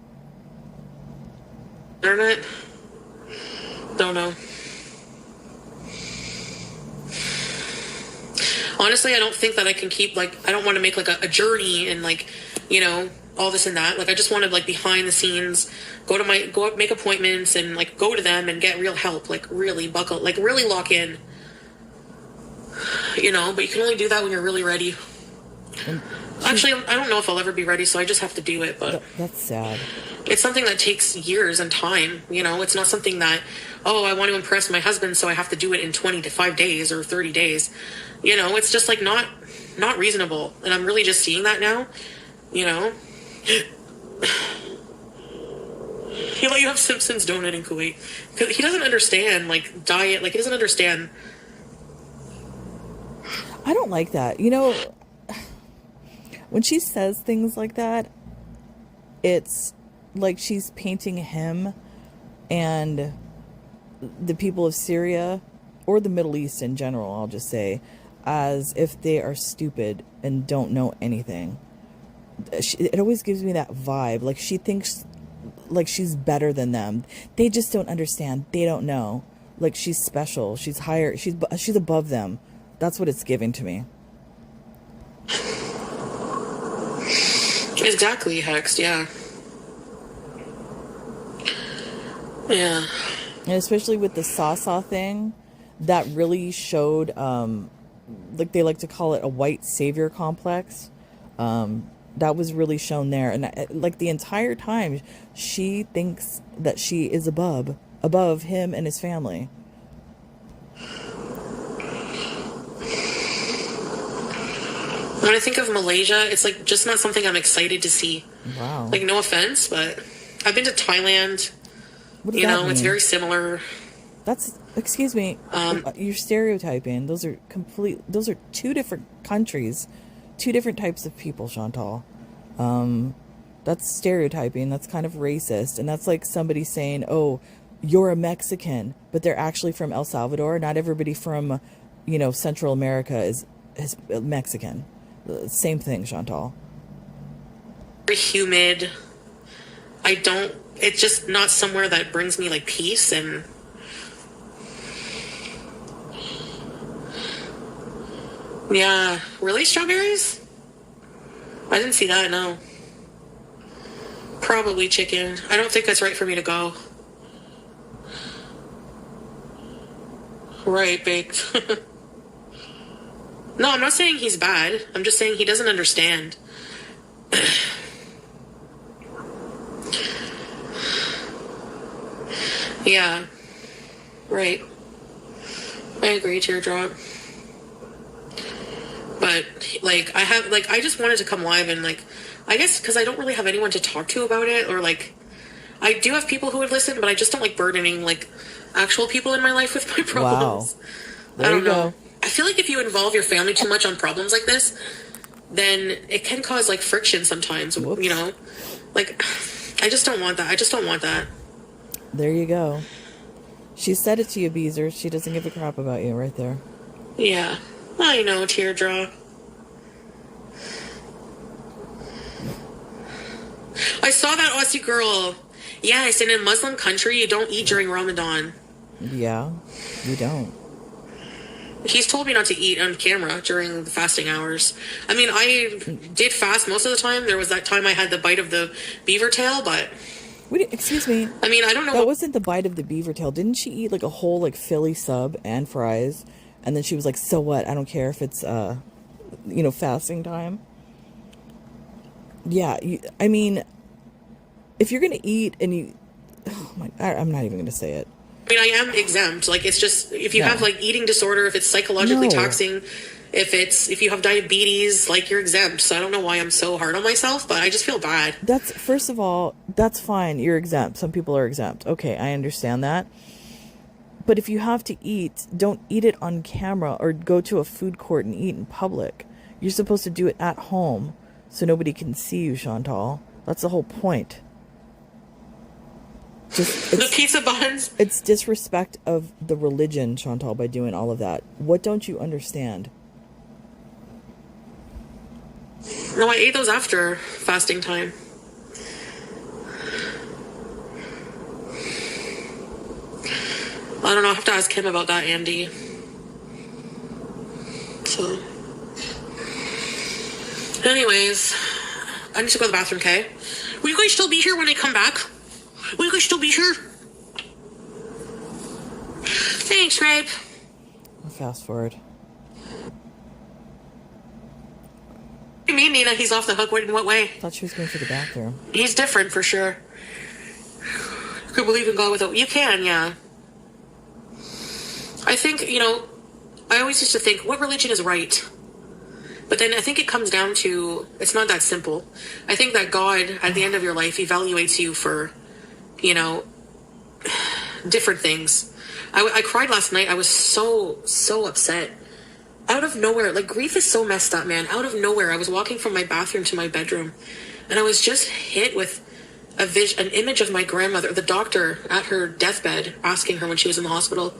Internet? Don't know. Honestly, I don't think that I can keep, like, I don't want to make, like, a journey and, like, you know, all this and that. Like, I just want to, like, behind the scenes, go up, make appointments and, like, go to them and get real help. Like, really buckle, like, really lock in. You know, but you can only do that when you're really ready. Actually, I don't know if I'll ever be ready, so I just have to do it, but... That's sad. It's something that takes years and time, you know? It's not something that, oh, I want to impress my husband, so I have to do it in 25 days or 30 days. You know, it's just, like, not reasonable. And I'm really just seeing that now, you know? He let you have Simpsons donut in Kuwait. Because he doesn't understand, like, diet. Like, he doesn't understand. I don't like that. You know, when she says things like that, it's like she's painting him and the people of Syria, or the Middle East in general, I'll just say, as if they are stupid and don't know anything. It always gives me that vibe. Like, she thinks like she's better than them. They just don't understand. They don't know. Like, she's special. She's higher. She's above them. That's what it's giving to me. Exactly, Hex, yeah. Yeah. And especially with the Salah thing, that really showed, like they like to call it, a white savior complex. That was really shown there. And like the entire time, she thinks that she is above him and his family. When I think of Malaysia, it's like just not something I'm excited to see. Wow. Like, no offense, but I've been to Thailand. What does that mean? It's very similar. That's, excuse me, you're stereotyping. Those are two different countries, two different types of people, Chantal. That's stereotyping. That's kind of racist. And that's like somebody saying, oh, you're a Mexican, but they're actually from El Salvador. Not everybody from, Central America is Mexican. Same thing, Chantal. Very humid. It's just not somewhere that brings me like peace and yeah. Really, strawberries? I didn't see that, no. Probably chicken. I don't think that's right for me to go. Right, baked. No, I'm not saying he's bad. I'm just saying he doesn't understand. Yeah. Right. I agree, teardrop. But, like, I just wanted to come live and, like, I guess because I don't really have anyone to talk to about it, or, like, I do have people who would listen, but I just don't like burdening, like, actual people in my life with my problems. Wow. There I don't know. Go. I feel like if you involve your family too much on problems like this, then it can cause, like, friction sometimes. Whoops. Like, I just don't want that. I just don't want that. There you go. She said it to you, Beezer. She doesn't give a crap about you right there. Yeah. I know, teardrop. I saw that Aussie girl. Yes, in a Muslim country, you don't eat during Ramadan. Yeah, you don't. He's told me not to eat on camera during the fasting hours. I mean, I did fast most of the time. There was that time I had the bite of the beaver tail, but... Wait, excuse me. I mean, I don't know. That wasn't the bite of the beaver tail. Didn't she eat like a whole like Philly sub and fries? And then she was like, so what? I don't care if it's, fasting time. Yeah, I mean, if you're going to eat and you... Oh my, I'm not even going to say it. I mean, I am exempt. Like, it's just, if you have, like, eating disorder, if it's psychologically taxing, if you have diabetes, like, you're exempt. So I don't know why I'm so hard on myself, but I just feel bad. First of all, that's fine. You're exempt. Some people are exempt. Okay, I understand that. But if you have to eat, don't eat it on camera or go to a food court and eat in public. You're supposed to do it at home so nobody can see you, Chantal. That's the whole point. The pizza buns. It's disrespect of the religion, Chantal, by doing all of that. What don't you understand? No, I ate those after fasting time. I don't know. I have to ask him about that, Andy. So, anyways, I need to go to the bathroom, okay? Will you guys still be here when I come back? Will you guys still be here? Thanks, Rape. Fast forward. What do you mean, Nina? He's off the hook. In what way? I thought she was going to the bathroom. He's different for sure. You could believe in God without... You can, yeah. I think, I always used to think, what religion is right? But then I think it comes down to, it's not that simple. I think that God, at the end of your life, evaluates you for, different things. I cried last night. I was so upset. Out of nowhere, like, grief is so messed up, man. Out of nowhere, I was walking from my bathroom to my bedroom, and I was just hit with an image of my grandmother, the doctor at her deathbed, asking her when she was in the hospital,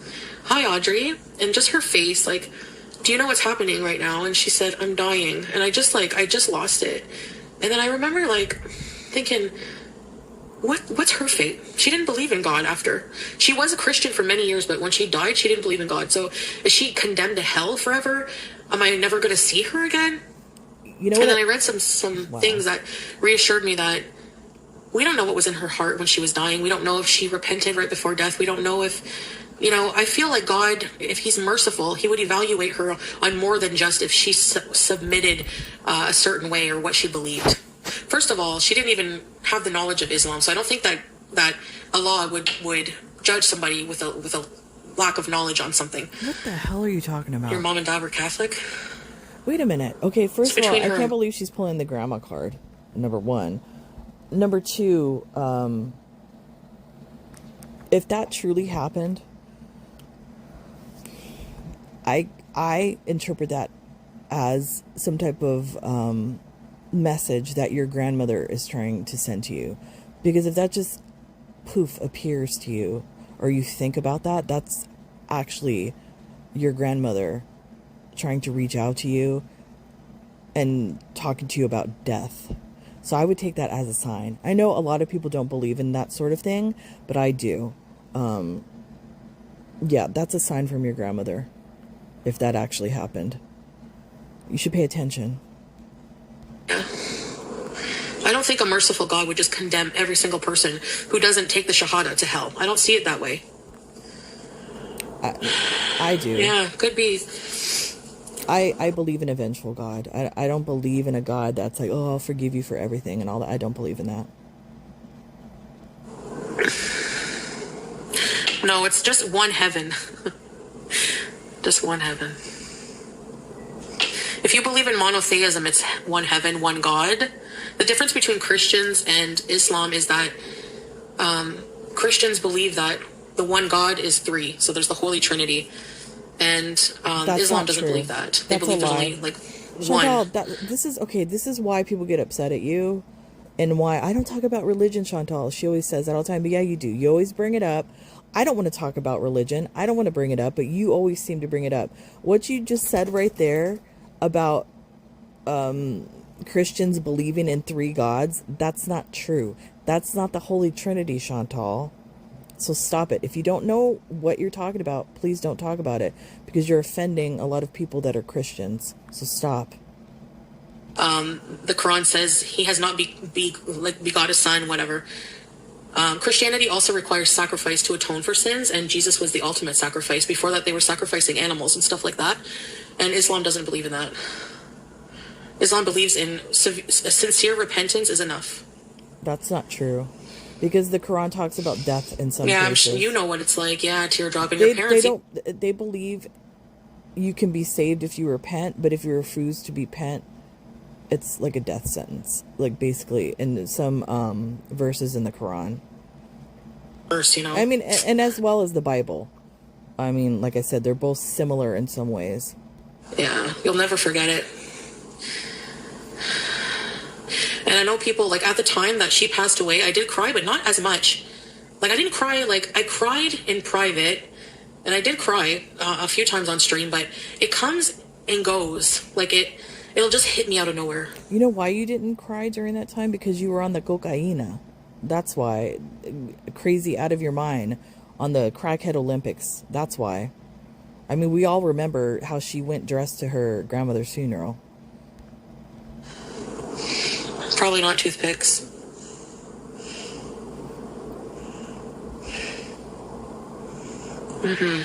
"Hi, Audrey," and just her face, like, "Do you know what's happening right now?" And she said, "I'm dying." And I just lost it. And then I remember, like, thinking, what's her fate? She didn't believe in God after. She was a Christian for many years, but when she died, she didn't believe in God. So is she condemned to hell forever? Am I never going to see her again? And then I read some things that reassured me that we don't know what was in her heart when she was dying. We don't know if she repented right before death. We don't know if, I feel like God, if he's merciful, he would evaluate her on more than just if she submitted a certain way or what she believed. First of all, she didn't even have the knowledge of Islam, so I don't think that Allah would judge somebody with a lack of knowledge on something. What the hell are you talking about? Your mom and dad were Catholic? Wait a minute. Okay, first of all, I can't believe she's pulling the grandma card, number one. Number two, if that truly happened, I interpret that as some type of message that your grandmother is trying to send to you. Because if that just appears to you, or you think about that, that's actually your grandmother trying to reach out to you and talking to you about death. So I would take that as a sign. I know a lot of people don't believe in that sort of thing, but I do. Yeah, that's a sign from your grandmother. If that actually happened, you should pay attention. Yeah. I don't think a merciful God would just condemn every single person who doesn't take the Shahada to hell. I don't see it that way. I do. Yeah, could be. I believe in a vengeful God. I don't believe in a God that's like, oh, I'll forgive you for everything and all that. I don't believe in that. No, it's just one heaven. Just one heaven. If you believe in monotheism, it's one heaven, one God. The difference between Christians and Islam is that Christians believe that the one God is three. So there's the Holy Trinity. And Islam doesn't believe that. They believe there's only like Chantal, one. this is why people get upset at you and why I don't talk about religion, Chantal. She always says that all the time, but yeah, you do. You always bring it up. I don't want to talk about religion. I don't want to bring it up, but you always seem to bring it up. What you just said right there about Christians believing in 3 gods, that's not true. That's not the Holy Trinity, Chantal. So stop it. If you don't know what you're talking about, please don't talk about it, because you're offending a lot of people that are Christians. So stop. The Quran says he has not begot a son, whatever. Christianity also requires sacrifice to atone for sins, and Jesus was the ultimate sacrifice. Before that, they were sacrificing animals and stuff like that, and Islam doesn't believe in that. Islam believes in sincere repentance is enough. That's not true, because the Quran talks about death in some cases. You know what it's like. Yeah, teardrop in your parents. They believe you can be saved if you repent, but if you refuse to repent, it's like a death sentence, like basically in some verses in the Quran. I mean, and as well as the Bible. I mean, like I said, they're both similar in some ways. Yeah, you'll never forget it. And I know people, like, at the time that she passed away, I did cry, but not as much. Like, I didn't cry, like, I cried in private, and I did cry a few times on stream, but it comes and goes. Like, it'll just hit me out of nowhere. You know why you didn't cry during that time? Because you were on the cocaine. That's why. Crazy out of your mind on the Crackhead Olympics. That's why. I mean, we all remember how she went dressed to her grandmother's funeral. Probably not toothpicks. Mm-hmm.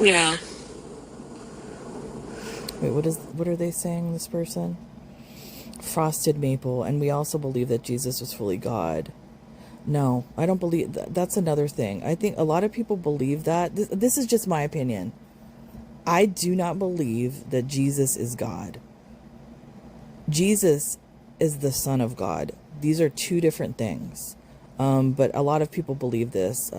Yeah. Wait, what are they saying, this person? Frosted maple, and we also believe that Jesus was fully God. No, I don't believe that. That's another thing. I think a lot of people believe that. This is just my opinion. I do not believe that Jesus is God. Jesus is the Son of God. These are 2 different things. But a lot of people believe this.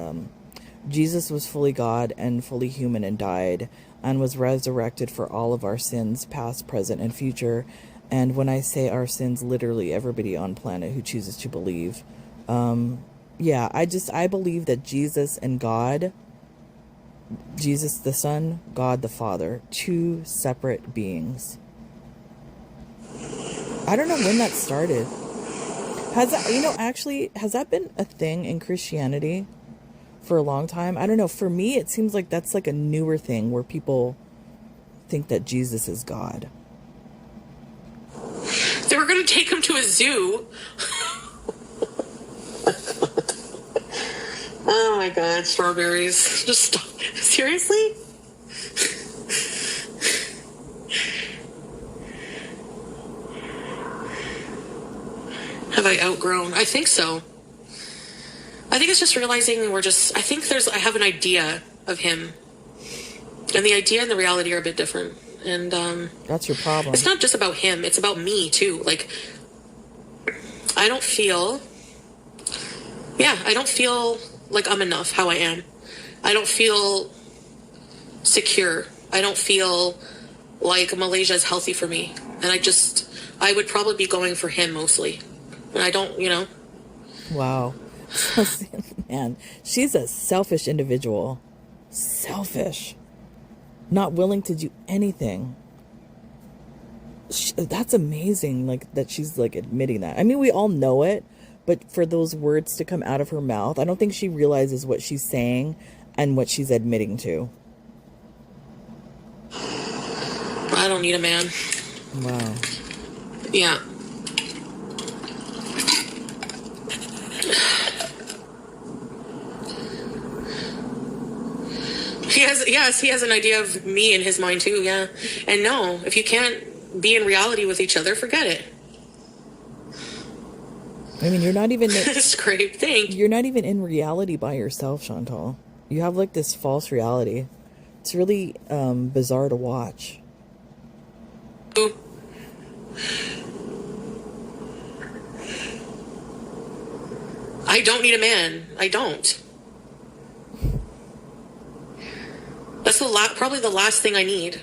Jesus was fully God and fully human and died and was resurrected for all of our sins, past, present, and future. And when I say our sins, literally everybody on planet who chooses to believe. Yeah, I believe that Jesus and God, Jesus the Son, God the Father, 2 separate beings. I don't know when that started. Has that been a thing in Christianity for a long time? I don't know. For me, it seems like that's like a newer thing where people think that Jesus is God. They were going to take him to a zoo. Oh my God, strawberries. Just stop. Seriously? Have I outgrown? I think so. I think it's just realizing I have an idea of him. And the idea and the reality are a bit different. And that's your problem. It's not just about him, it's about me too. Like, I don't feel like I'm enough how I am. I don't feel secure. I don't feel like Malaysia is healthy for me. And I would probably be going for him mostly. And I don't, Wow. Man, she's a selfish individual. Selfish. Not willing to do anything. That's amazing, like, that she's, like, admitting that. I mean, we all know it, but for those words to come out of her mouth, I don't think she realizes what she's saying and what she's admitting to. I don't need a man. Wow. Yeah. He has an idea of me in his mind too, yeah. And no, if you can't be in reality with each other, forget it. I mean, you're not even... It's a great thing. You're not even in reality by yourself, Chantal. You have, like, this false reality. It's really bizarre to watch. Ooh. I don't need a man. I don't. That's probably the last thing I need.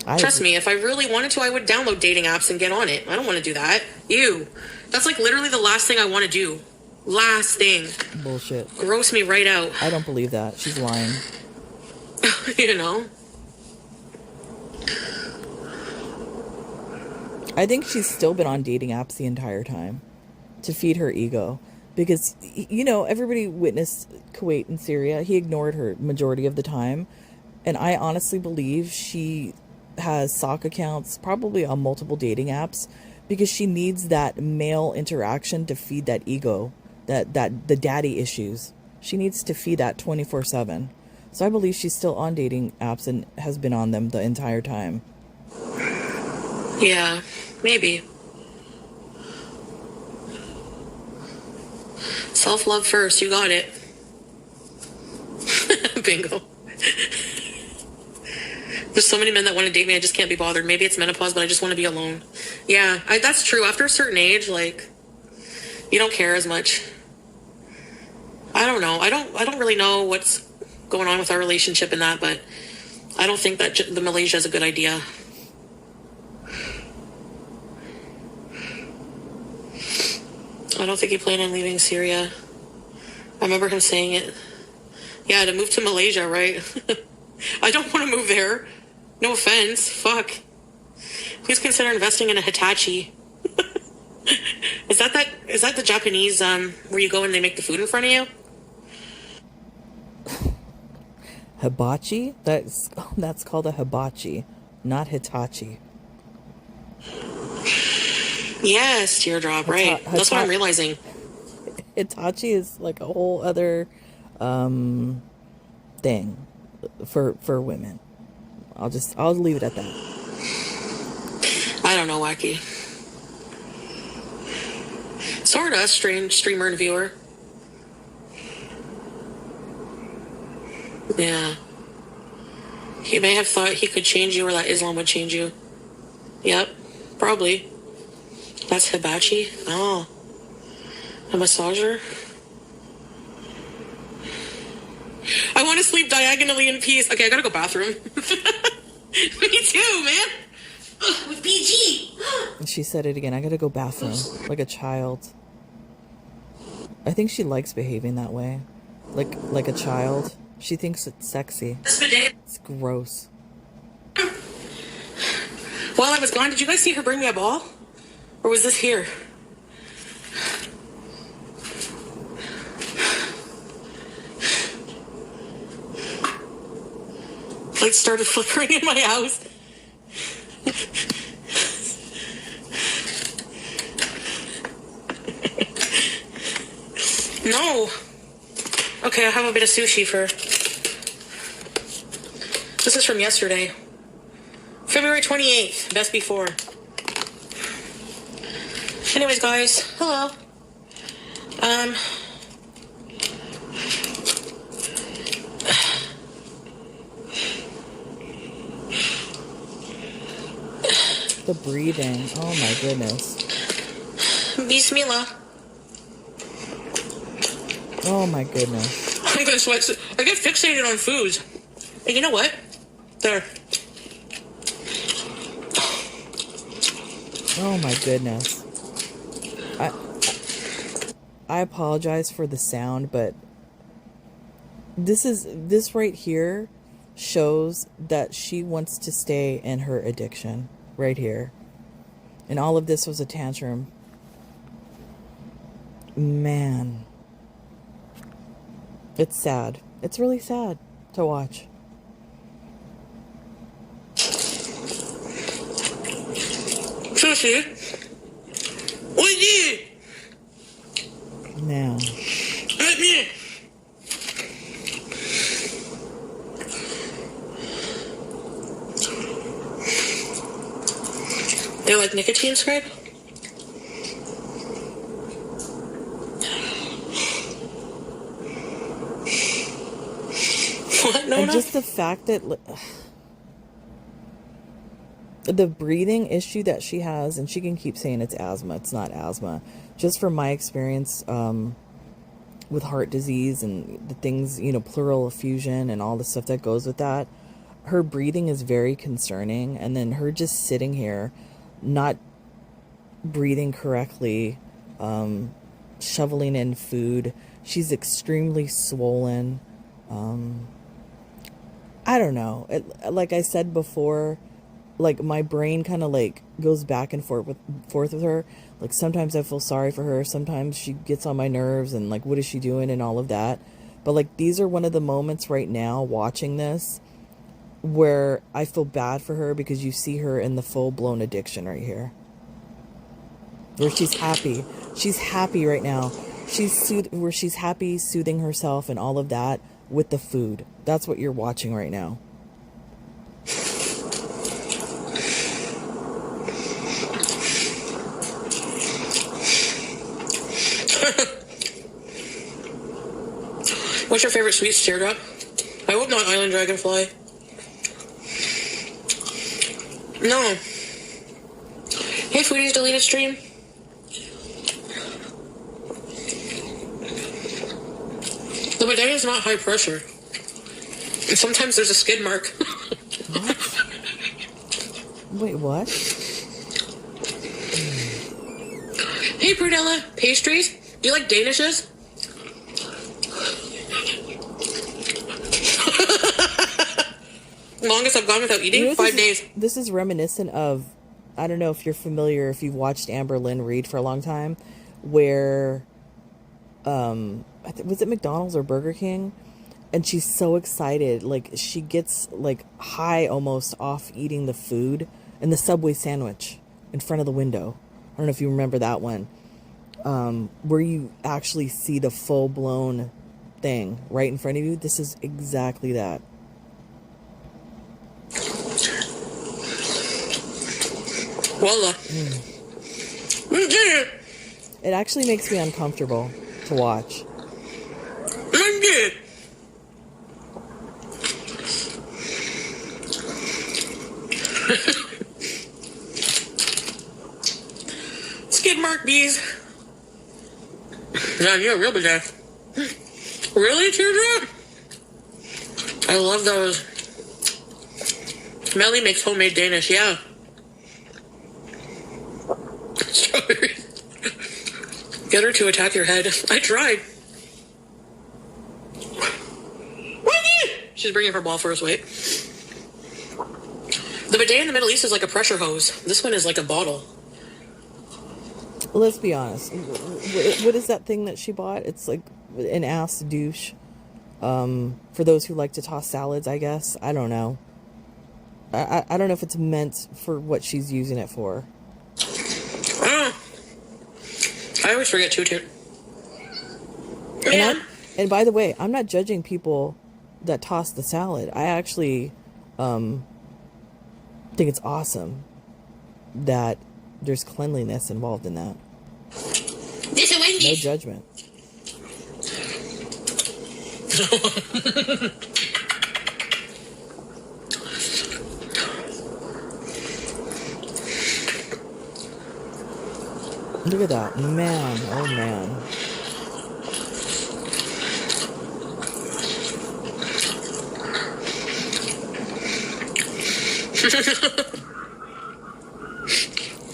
I Trust agree. me, if I really wanted to, I would download dating apps and get on it. I don't want to do that. Ew. That's like literally the last thing I want to do. Last thing. Bullshit. Gross me right out. I don't believe that. She's lying. You know? I think she's still been on dating apps the entire time to feed her ego. Because, everybody witnessed Kuwait and Syria. He ignored her majority of the time. And I honestly believe she has sock accounts, probably on multiple dating apps, because she needs that male interaction to feed that ego, that the daddy issues. She needs to feed that 24/7. So I believe she's still on dating apps and has been on them the entire time. Yeah, maybe. Self-love first, you got it. Bingo. There's so many men that want to date me, I just can't be bothered. Maybe it's menopause, but I just want to be alone. Yeah, that's true. After a certain age, like, you don't care as much. I don't know. I don't really know what's going on with our relationship in that, but I don't think that the Malaysia is a good idea. I don't think he planned on leaving Syria. I remember him saying it. Yeah, to move to Malaysia, right? I don't want to move there. No offense. Fuck. Please consider investing in a Hitachi. Is that the Japanese where you go and they make the food in front of you? Hibachi? That's called a hibachi, not Hitachi. Yes, teardrop, right. That's what I'm realizing. Hitachi is like a whole other thing for women. I'll leave it at that. I don't know, Wacky. Sorta strange streamer and viewer. Yeah. He may have thought he could change you or that Islam would change you. Yep, probably. That's hibachi? Oh. A massager? I want to sleep diagonally in peace. Okay, I gotta go bathroom. Me too, man. Ugh, with BG. She said it again. I gotta go bathroom. Like a child. I think she likes behaving that way. Like a child. She thinks it's sexy. It's gross. While I was gone, did you guys see her bring me a ball? Or was this here? Lights started flickering in my house. No. Okay, I have a bit of sushi for... This is from yesterday. February 28th, best before. Anyways, guys, hello. The breathing. Oh my goodness. Bismillah. Oh my goodness. I get fixated on foods. And you know what? There. Oh my goodness. I apologize for the sound, but this right here shows that she wants to stay in her addiction right here. And all of this was a tantrum. Man. It's sad. It's really sad to watch. Sushi. What you? Now. Let me. They like nicotine scrape? What? No, And no. just the fact that the breathing issue that she has, and she can keep saying it's asthma. It's not asthma. Just from my experience with heart disease and the things, pleural effusion and all the stuff that goes with that, her breathing is very concerning, and then her just sitting here, not breathing correctly, shoveling in food. She's extremely swollen. I don't know. Like I said before, like my brain kind of like goes back and forth with her. Like sometimes I feel sorry for her. Sometimes she gets on my nerves and like, what is she doing and all of that. But like, these are one of the moments right now watching this where I feel bad for her, because you see her in the full blown addiction right here. Where she's happy. She's happy right now. Where she's happy soothing herself and all of that with the food. That's what you're watching right now. What's your favorite sweet teardrop? I hope not island dragonfly. No. Hey, Foodie's deleted stream. The bidet is not high pressure. And sometimes there's a skid mark. What? Wait, what? Hey, Brunella. Pastries? Do you like Danishes? Longest I've gone without eating? You know, 5 days. This is reminiscent of, I don't know if you're familiar, if you've watched Amber Lynn read for a long time, where, was it McDonald's or Burger King? And she's so excited, like she gets like high almost off eating the food and the Subway sandwich in front of the window. I don't know if you remember that one, where you actually see the full blown thing right in front of you. This is exactly that. Voila. We did it. It actually makes me uncomfortable to watch. We did it. Skid mark bees. Yeah, you're a real bidet. Really, teardrop? I love those. Melly makes homemade Danish, yeah. Strawberries. Get her to attack your head. I tried. She's bringing her ball for his weight. The bidet in the Middle East is like a pressure hose. This one is like a bottle. Let's be honest. What is that thing that she bought? It's like an ass douche. For those who like to toss salads, I guess. I don't know. I don't know if it's meant for what she's using it for. I always forget too. And by the way, I'm not judging people that toss the salad. I actually think it's awesome that there's cleanliness involved in that. No judgment. Look at that. Man, oh man.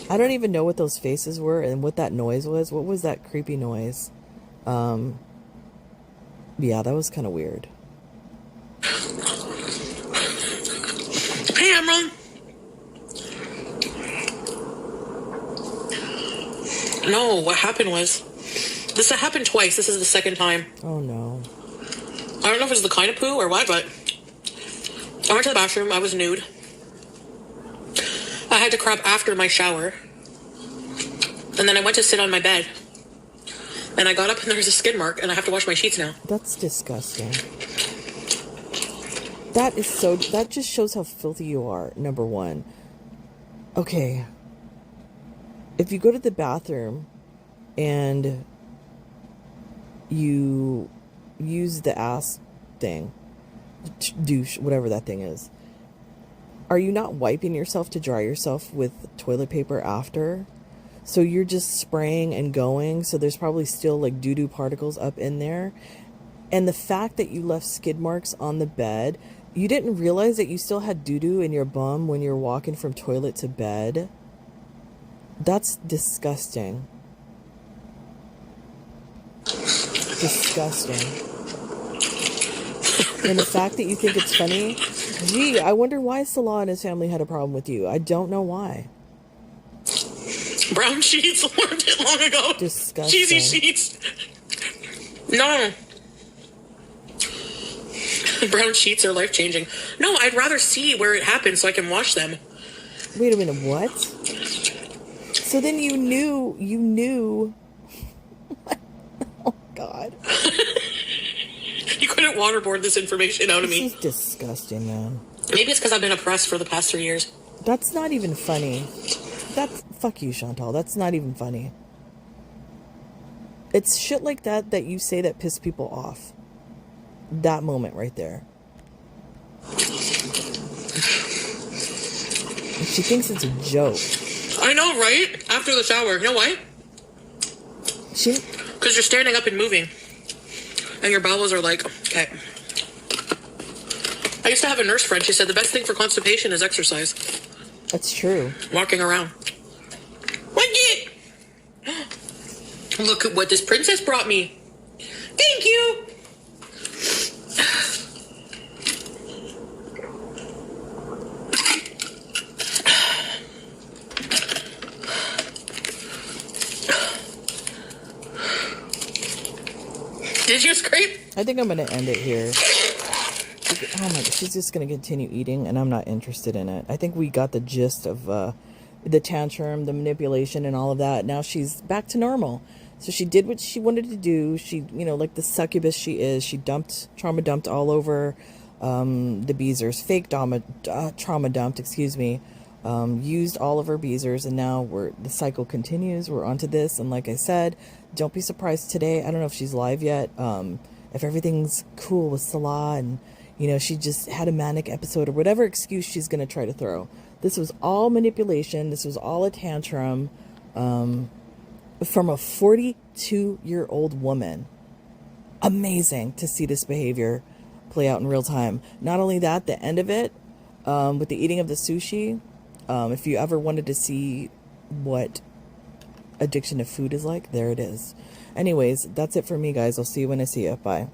I don't even know what those faces were and what that noise was. What was that creepy noise? Yeah, that was kind of weird. Hey, Emerald. No, what happened was, this happened twice. This is the second time. Oh no. I don't know if it's the kind of poo or what, but I went to the bathroom. I was nude. I had to crap after my shower. And then I went to sit on my bed. And I got up and there was a skid mark and I have to wash my sheets now. That's disgusting. That just shows how filthy you are, number one. Okay. If you go to the bathroom and you use the ass thing, douche, whatever that thing is, are you not wiping yourself to dry yourself with toilet paper after? So you're just spraying and going, so there's probably still like doo-doo particles up in there. And the fact that you left skid marks on the bed, You didn't realize that you still had doo-doo in your bum when you're walking from toilet to bed? That's disgusting. Disgusting. And the fact that you think it's funny, gee, I wonder why Salah and his family had a problem with you. I don't know why. Brown sheets learned it long ago. Disgusting. Cheesy sheets. No. Brown sheets are life-changing. No, I'd rather see where it happened so I can wash them. Wait a minute, what? So then you knew. Oh, God. You couldn't waterboard this information out of me. This is disgusting, man. Maybe it's because I've been oppressed for the past 3 years. That's not even funny. Fuck you, Chantal. That's not even funny. It's shit like that you say that piss people off. That moment right there. She thinks it's a joke. I know, right? After the shower. You know why? Because you're standing up and moving. And your bowels are like, okay. I used to have a nurse friend. She said the best thing for constipation is exercise. That's true. Walking around. What did? Look at what this princess brought me. Thank you. Did you scrape? I think I'm going to end it here. Oh my God, she's just going to continue eating, and I'm not interested in it. I think we got the gist of the tantrum, the manipulation, and all of that. Now she's back to normal. So she did what she wanted to do. She, like the succubus she is, she trauma dumped all over the beezers. Fake trauma dumped, excuse me. Used all of her beezers, and now the cycle continues. We're onto this, and like I said, don't be surprised today. I don't know if she's live yet. If everything's cool with Salah, and she just had a manic episode or whatever excuse she's gonna try to throw. This was all manipulation. This was all a tantrum from a 42-year-old woman. Amazing to see this behavior play out in real time. Not only that, the end of it with the eating of the sushi. If you ever wanted to see what addiction to food is like, there it is. Anyways, that's it for me, guys. I'll see you when I see you. Bye.